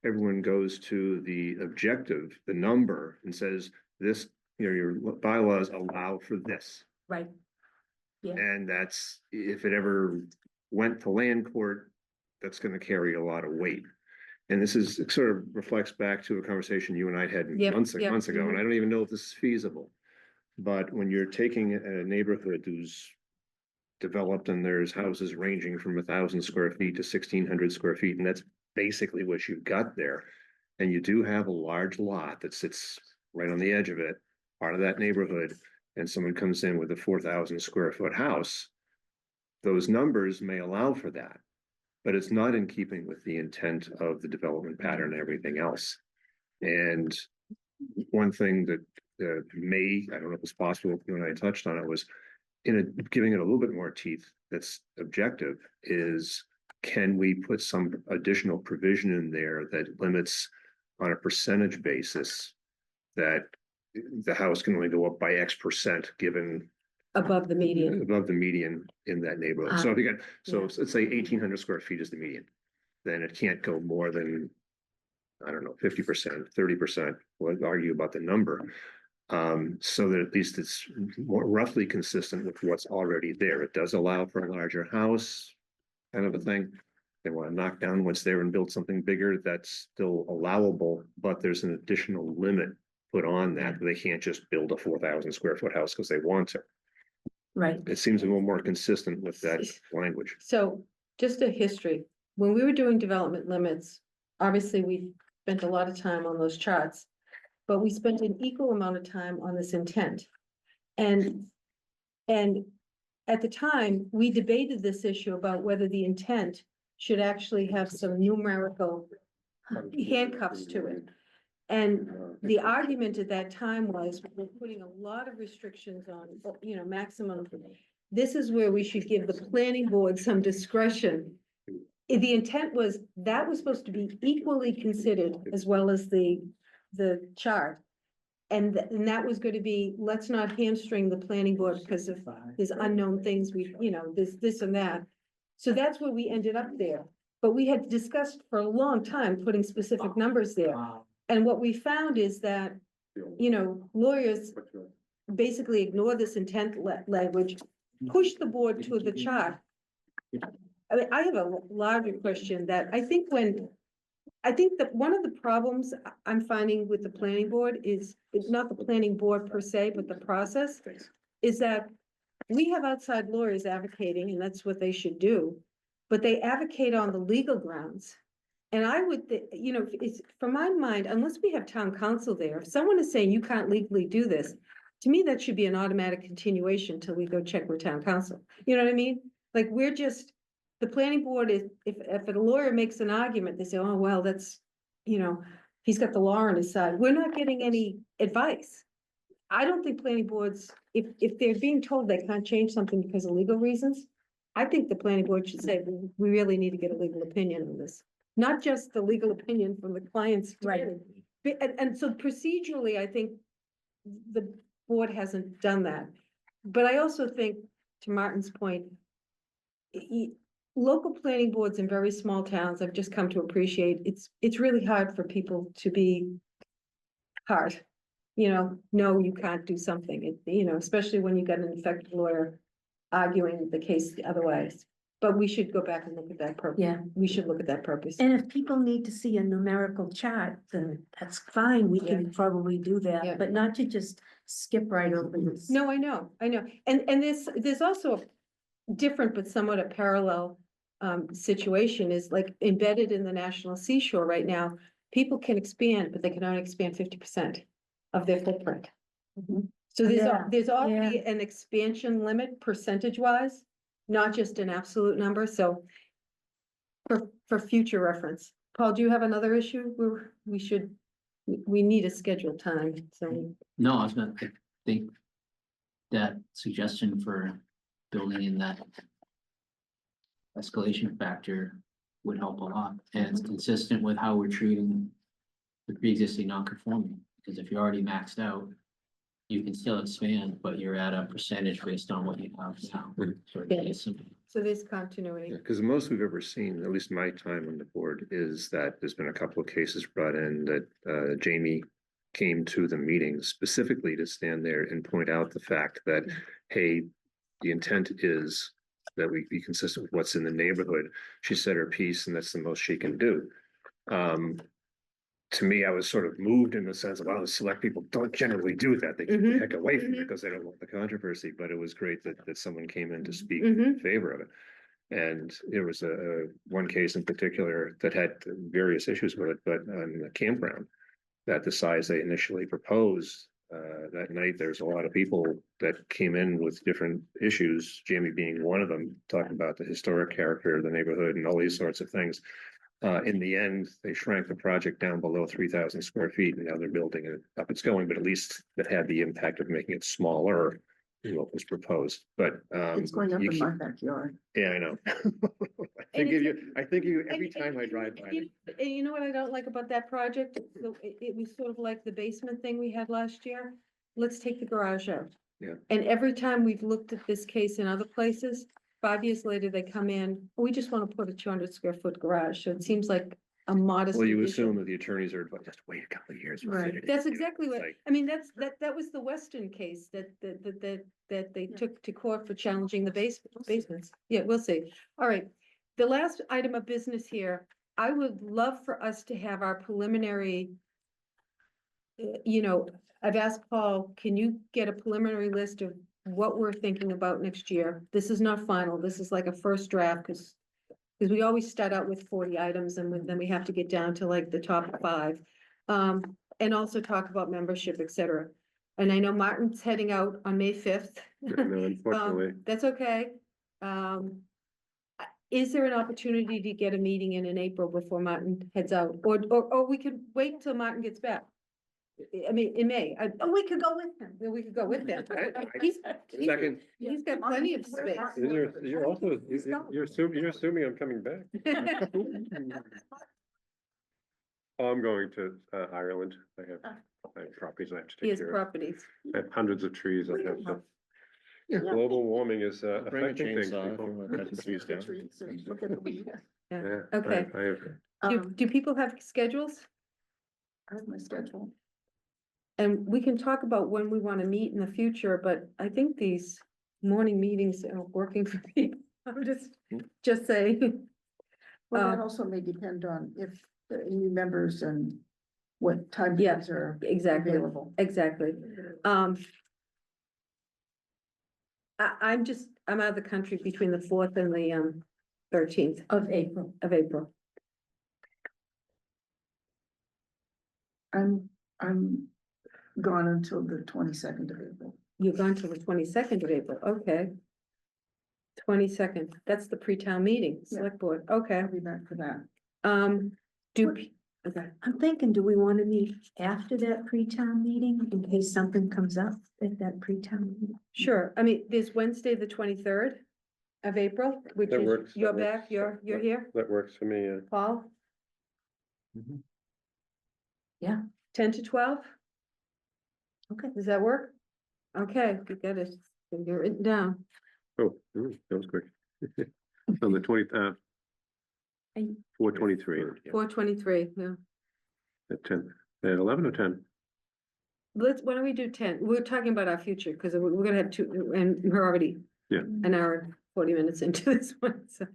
everyone goes to the objective, the number, and says, this, your bylaws allow for this. Right, And that's, if it ever went to land court, that's gonna carry a lot of weight. And this is, it sort of reflects back to a conversation you and I had Yep, months yep, ago, and I don't even know if this is feasible. But when you're taking a neighborhood who's developed and there's houses ranging from 1,000 square feet to 1,600 square feet, and that's basically what you've got there. And you do have a large lot that sits right on the edge of it, part of that neighborhood, and someone comes in with a 4,000 square foot house. Those numbers may allow for that, but it's not in keeping with the intent of the development pattern and everything else. And one thing that I don't know if it's possible, you and I touched on it, was giving it a little bit more teeth that's objective, is can we put some additional provision in there that limits on a percentage basis that the house can only go up by X% given Above the median. above the median in that neighborhood. So if you got, so yeah. let's say 1,800 square feet is the median, then it can't go more than, I don't know, 50%, 30%. We'll argue about the number. So that at least it's more roughly consistent with what's already there. It does allow for a larger house, kind of a thing. They want to knock down what's there and build something bigger, that's still allowable, but there's an additional limit put on that. They can't just build a 4,000 square foot house because they want to. right. It seems a little more consistent with that language. So just a history, when we were doing development limits, obviously we spent a lot of time on those charts. But we spent an equal amount of time on this intent. And at the time, we debated this issue about whether the intent should actually have some numerical handcuffs to it. And the argument at that time was, we're putting a lot of restrictions on, maximum. This is where we should give the planning board some discretion. The intent was, that was supposed to be equally considered as well as the chart. And that was going to be, let's not hamstring the planning board because of there's unknown things there's this and that. So that's where we ended up there. But we had discussed for a long time putting specific numbers there. And what we found is that, lawyers basically ignore this intent language, push the board to the chart. I mean, I have a larger question that I think that one of the problems I'm finding with the planning board is not the planning board per se, but the process, is that we have outside lawyers advocating, and that's what they should do, but they advocate on the legal grounds. And I would, it's from my mind, unless we have town council there, if someone is saying you can't legally do this, to me, that should be an automatic continuation till we go check with town council. You know what I mean? Like, we're just, the planning board is, if a lawyer makes an argument, they say, oh, well, that's, he's got the law on his side. We're not getting any advice. I don't think planning boards, if they're being told they can't change something because of legal reasons, I think the planning board should say, we really need to get a legal opinion on this. Not just the legal opinion from the client's. Right. And so procedurally, I think the board hasn't done that. But I also think, to Martin's point, local planning boards in very small towns, I've just come to appreciate, it's really hard for people to be hard. No, you can't do something, especially when you got an effective lawyer arguing the case otherwise. But we should go back and look at that purpose. Yeah. We should look at that purpose. And if people need to see a numerical chart, then that's fine, we can probably do Yeah. that, but not to just skip right over this. No, I know. And there's also a different but somewhat a parallel situation is like embedded in the national seashore right now. People can expand, but they can only expand 50% of their footprint. So there's already an expansion limit percentage wise, not just an absolute number. So for future reference, Paul, do you have another issue where we need a scheduled time? So No, I was gonna think that suggestion for building in that escalation factor would help a lot, and it's consistent with how we're treating the pre-existing non-conforming. because if you're already maxed out, you can still expand, but you're at a percentage based on what you have now. So it's very simple. So there's continuity. Because the most we've ever seen, at least my time on the board, is that there's been a couple of cases brought in that Jamie came to the meeting specifically to stand there and point out the fact that, hey, the intent is that we be consistent with what's in the neighborhood. She said her piece, and that's the most she can do. To me, I was sort of moved in the sense of, wow, the select people don't generally do that. They keep the heck away from it because they don't want the controversy, but it was great that someone came in to speak in favor of it. And there was one case in particular that had various issues with it, but on the campground, that the size they initially proposed, that night, there's a lot of people that came in with different issues, Jamie being one of them, talking about the historic character of the neighborhood and all these sorts of things. In the end, they shrank the project down below 3,000 square feet, and now they're building it up. It's going, but at least it had the impact of making it smaller than what was proposed. But It's going up you in my can't- backyard. yeah, I know. I think of you every time I drive by. And you know what I don't like about that project? It was sort of like the basement thing we had last year. Let's take the garage out. Yeah. And every time we've looked at this case in other places, 5 years later, they come in, we just want to put a 200 square foot garage. So it seems like a modest. Well, you addition. assume that the attorneys are, but just wait a couple of years. we'll Right. figure it That's out." exactly what, It's like, I mean, that was the Weston case that they took to court for challenging the basements. Yeah, we'll see. All right. The last item of business here, I would love for us to have our preliminary. I've asked Paul, can you get a preliminary list of what we're thinking about next year? This is not final. This is like a first draft, because we always start out with 40 items and then we have to get down to like the top 5. And also talk about membership, et cetera. And I know Martin's heading out on May 5th. No, unfortunately, That's okay. Is there an opportunity to get a meeting in April before Martin heads out? Or we could wait till Martin gets back? I mean, in May. We could go with him. We could go with him. Second, He's got plenty of space. you're also, you're assuming I'm coming back. I'm going to Ireland. I have properties I have to He take has care of. properties. I have hundreds of trees. I have to. Yeah. Global warming is bring a affecting things. chainsaw if people. you want to cut the trees down. Look at the weed. Yeah. Yeah, Okay. I have, Do people have schedules? I have my schedule. And we can talk about when we want to meet in the future, but I think these morning meetings are working for me. I'm just saying. Well, that also may depend on if there are any members and what time Yeah, frames are Exactly, available. exactly. I'm out of the country between the 4th and the 13th Of April. of April. I'm gone until the 22nd of April. You're gone till the 22nd of April, okay. 22nd, that's the pre-town meeting, Yeah. select board, okay. I'll be back for that. Okay, I'm thinking, do we want to meet after that pre-town meeting in case something comes up at that pre-town meeting? sure, I mean, there's Wednesday, the 23rd of April, which That is, works, that you're works. back, you're here, that works for me, yeah. Paul? Mhm. Yeah, 10 to 12? Okay. Does that work? Okay, you got it, you're written down. Oh, that was quick. On the 4/23 4/23, yeah. at 10, at 11 or 10? Why don't we do 10? We're talking about our future, because we're gonna have 2, and we're already. Yeah. An hour and 40 minutes into this one, so.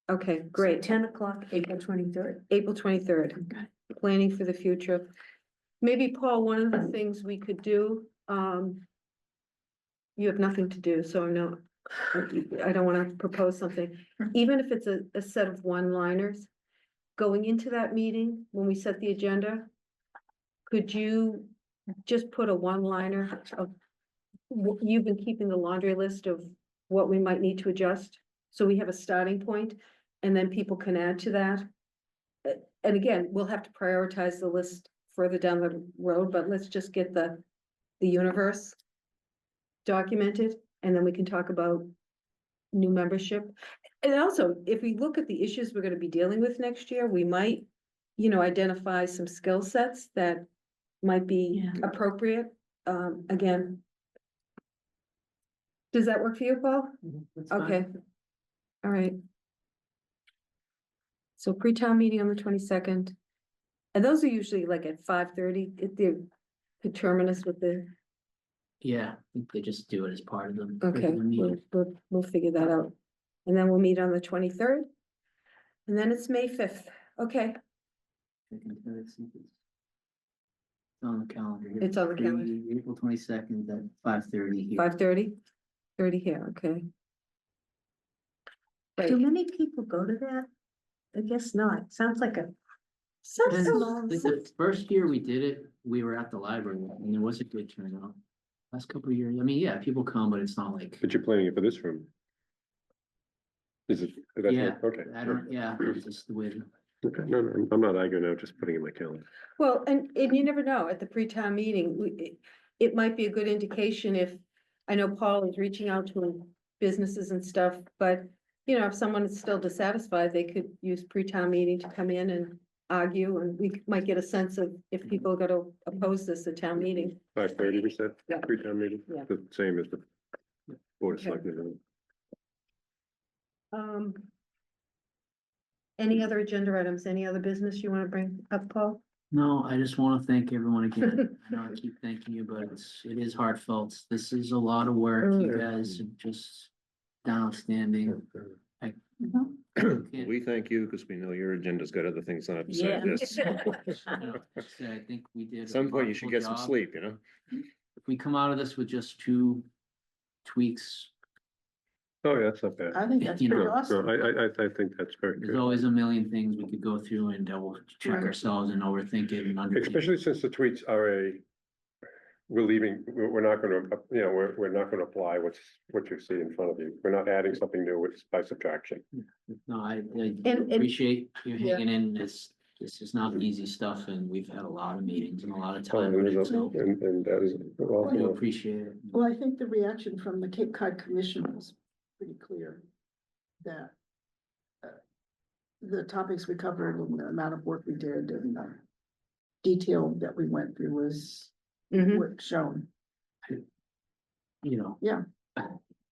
Okay, great. 10 o'clock, April 23rd. April 23rd, Okay. planning for the future. Maybe, Paul, one of the things we could do, you have nothing to do, so no, I don't wanna propose something. Even if it's a set of one-liners, going into that meeting, when we set the agenda, could you just put a one-liner of, you've been keeping the laundry list of what we might need to adjust, so we have a starting point, and then people can add to that. And again, we'll have to prioritize the list further down the road, but let's just get the universe documented, and then we can talk about new membership. And also, if we look at the issues we're gonna be dealing with next year, we might identify some skill sets that might be Yeah. appropriate, again. Does that work for you, Paul? That's fine. Okay. All right. So pre-town meeting on the 22nd. And those are usually like at 5:30 at the terminus with the, Yeah, I think they just do it as part of them. okay, we'll figure that out. And then we'll meet on the 23rd. And then it's May 5th. Okay, It's on the calendar. here. It's on the calendar. April 22nd at 5:30 here. 5:30? 30 here, okay. Do Right. many people go to that? I guess not. Sounds like a. And small- like the first year we did it, we were at the library and there was a good turnout. Last couple of years, I mean, yeah, people come, but it's not like, But you're planning it for this room? Is it? that's yeah, what- Okay. yeah, it's just the way. Okay, no, I'm not arguing, I'm just putting it in my calendar. Well, and you never know, at the pre-town meeting, it might be a good indication if, I know Paul is reaching out to businesses and stuff, but, if someone is still dissatisfied, they could use pre-town meeting to come in and argue, and we might get a sense of if people are gonna oppose this at town meeting. 5:30, we said, Yeah. pre-town meeting, Yeah. the same as the Board of Okay. Selectmen. Any other agenda items, any other business you wanna bring up, Paul? No, I just want to thank everyone again. I know I keep thanking you, but it is heartfelt. This is a lot of work. You guys have just done outstanding. We thank you because we know your agenda's got other things on it Yeah. besides this. I think we did. At some point, you should get some sleep, If we come out of this with just 2 tweaks, Oh, yeah, that's not bad. I think that's You know, pretty No, awesome. I think that's very there's good. always a million things we could go through and we'll check Right. ourselves and overthink it and underthink. Especially since the tweets are we're leaving, we're not gonna, we're not gonna apply what you see in front of you. We're not adding something new, it's by subtraction. No, I And- appreciate you Yeah. hanging in. This is not easy stuff and we've had a lot of meetings and a lot of Oh, time. and on it, there's so a- and that is, well, I do appreciate it. Well, I think the reaction from the Cape Cod Commission was pretty clear that the topics we covered and the amount of work we did and the detail that we went through was Mhm. what shown. Yeah.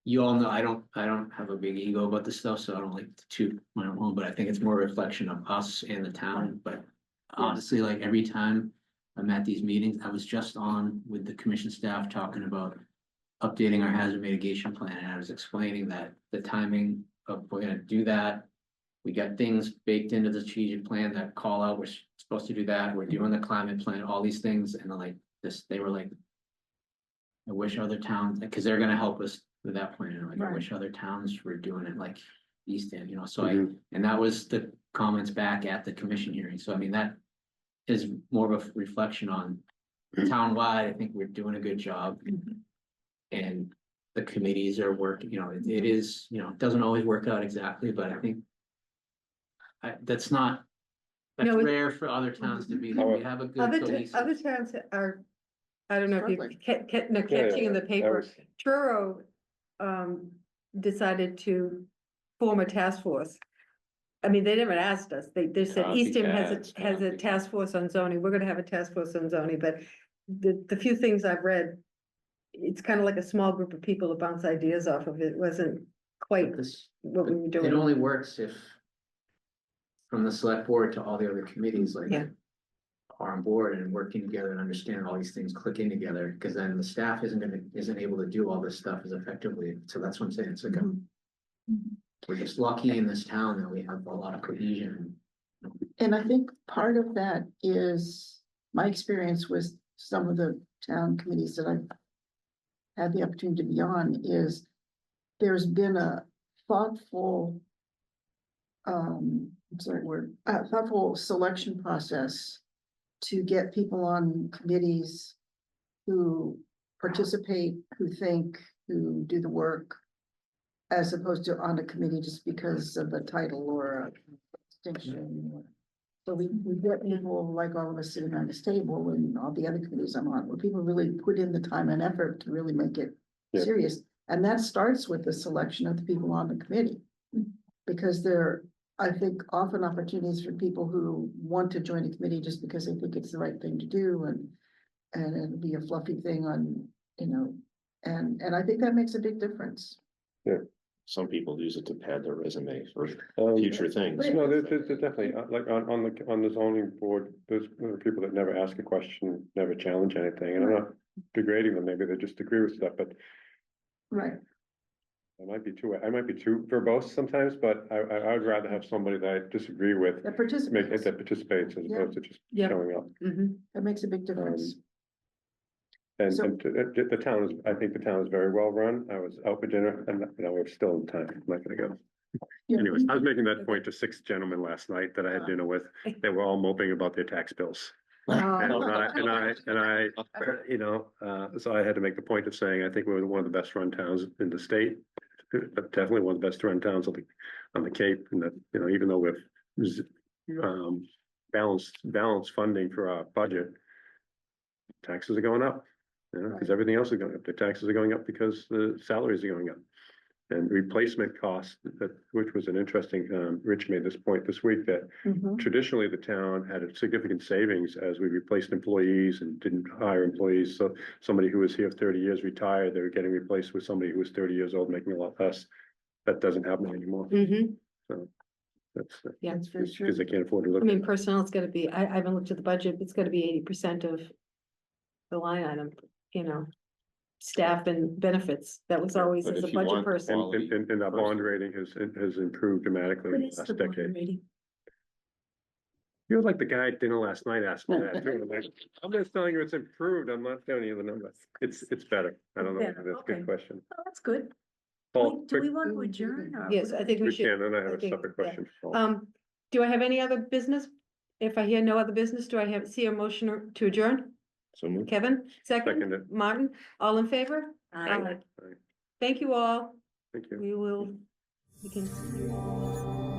You all know, I don't have a big ego about this stuff, so I don't like to toot my own horn, but I think it's more a reflection of us and the town, but honestly, like every time I'm at these meetings, I was just on with the commission staff talking about updating our hazard mitigation plan, and I was explaining that the timing of, we're gonna do that. We got things baked into the strategic plan that call out, we're supposed to do that, we're doing the climate plan, all these things, and like this, they were like, I wish other towns, because they're gonna help us with that plan, and like, I Right. wish other towns were doing it like East End, so Mhm. and that was the comments back at the commission hearing, so I mean, that is more of a reflection on townwide, I think we're doing a good job. And the committees are working, it is, it doesn't always work out exactly, but I think that's not, that's No, rare for other towns to be, we have a good Other cohesive. towns are, I don't know if you Struggling. kept seeing in the that paper, was- Truro decided to form a task force. I mean, they never asked us, they said Eastham has a task force on zoning, we're gonna have a task force on zoning, but the few things I've read, it's kind of like a small group of people to bounce ideas off of, it wasn't quite This, what we were it doing. only works if from the select board to all the other committees, like Yeah. are on board and working together and understand all these things clicking together, because then the staff isn't able to do all this stuff as effectively, so that's what I'm saying, it's like we're just lucky in this town that we have a lot of cohesion. And I think part of that is my experience with some of the town committees that I've had the opportunity to be on is there's been a thoughtful what's the right word, thoughtful selection process to get people on committees who participate, who think, who do the work, as opposed to on a committee just because of a title or a distinction. So we get people like all of us sitting on this table and all the other committees I'm on, where people really put in the time and effort to really make it Yeah. serious. And that starts with the selection of the people on the committee. Because they're I think often opportunities for people who want to join a committee just because they think it's the right thing to do and it'll be a fluffy thing on, you know, and I think that makes a big difference. Some people use it to pad their resume for Um, future things. No, there's definitely, like, on the zoning board, there are people that never ask a question, never challenge anything, and I'm not degrading them, maybe they just agree with stuff, but Right. I might be too verbose sometimes, but I would rather have somebody that I disagree with, That participates, that participates as Yeah. opposed to just Yeah. showing up. Mhm. that makes a big difference. And, So- the town is, I think the town is very well run. I was out for dinner and, you know, we're still in time. I'm not gonna go. Yeah. Anyways, I was making that point to 6 gentlemen last night that I had dinner with. They were all moping about their tax bills. And I, you know, so I had to make the point of saying, I think we're one of the best run towns in the state. But definitely one of the best run towns on the Cape, and that, you know, even though we've balanced funding for our budget, taxes are going up. You know, because everything else is going up. The taxes are going up because the salaries are going up. And replacement costs, which was an interesting, Rich made this point this week, that Mhm. traditionally the town had a significant savings as we replaced employees and didn't hire employees. So somebody who was here 30 years retired, they were getting replaced with somebody who was 30 years old, making a lot less. That doesn't happen anymore. Mhm. That's Yeah. That's very true. because they can't afford to I look. mean, personnel's gotta be, I haven't looked at the budget, but it's gotta be 80% of the line item, you know. Staff and benefits, that was always But as a if you budget want person. And our bond rating has improved dramatically What in the is the last bond decade. rating? You're like the guy at dinner last night asked me that too. I'm like, I'm just telling you it's improved. I'm not telling you the number. It's better. I don't know. Better, That's a okay. good question. Oh, that's good. Paul, Do we quick- want to adjourn? or Yes, I think we we should. can, and I I have a think, separate yeah. question. Paul. Do I have any other business? If I hear no other business, do I see a motion to adjourn? So moved. Kevin, second, Seconded. Martin, all in favor? Aye. Thank you all. Thank you. We can.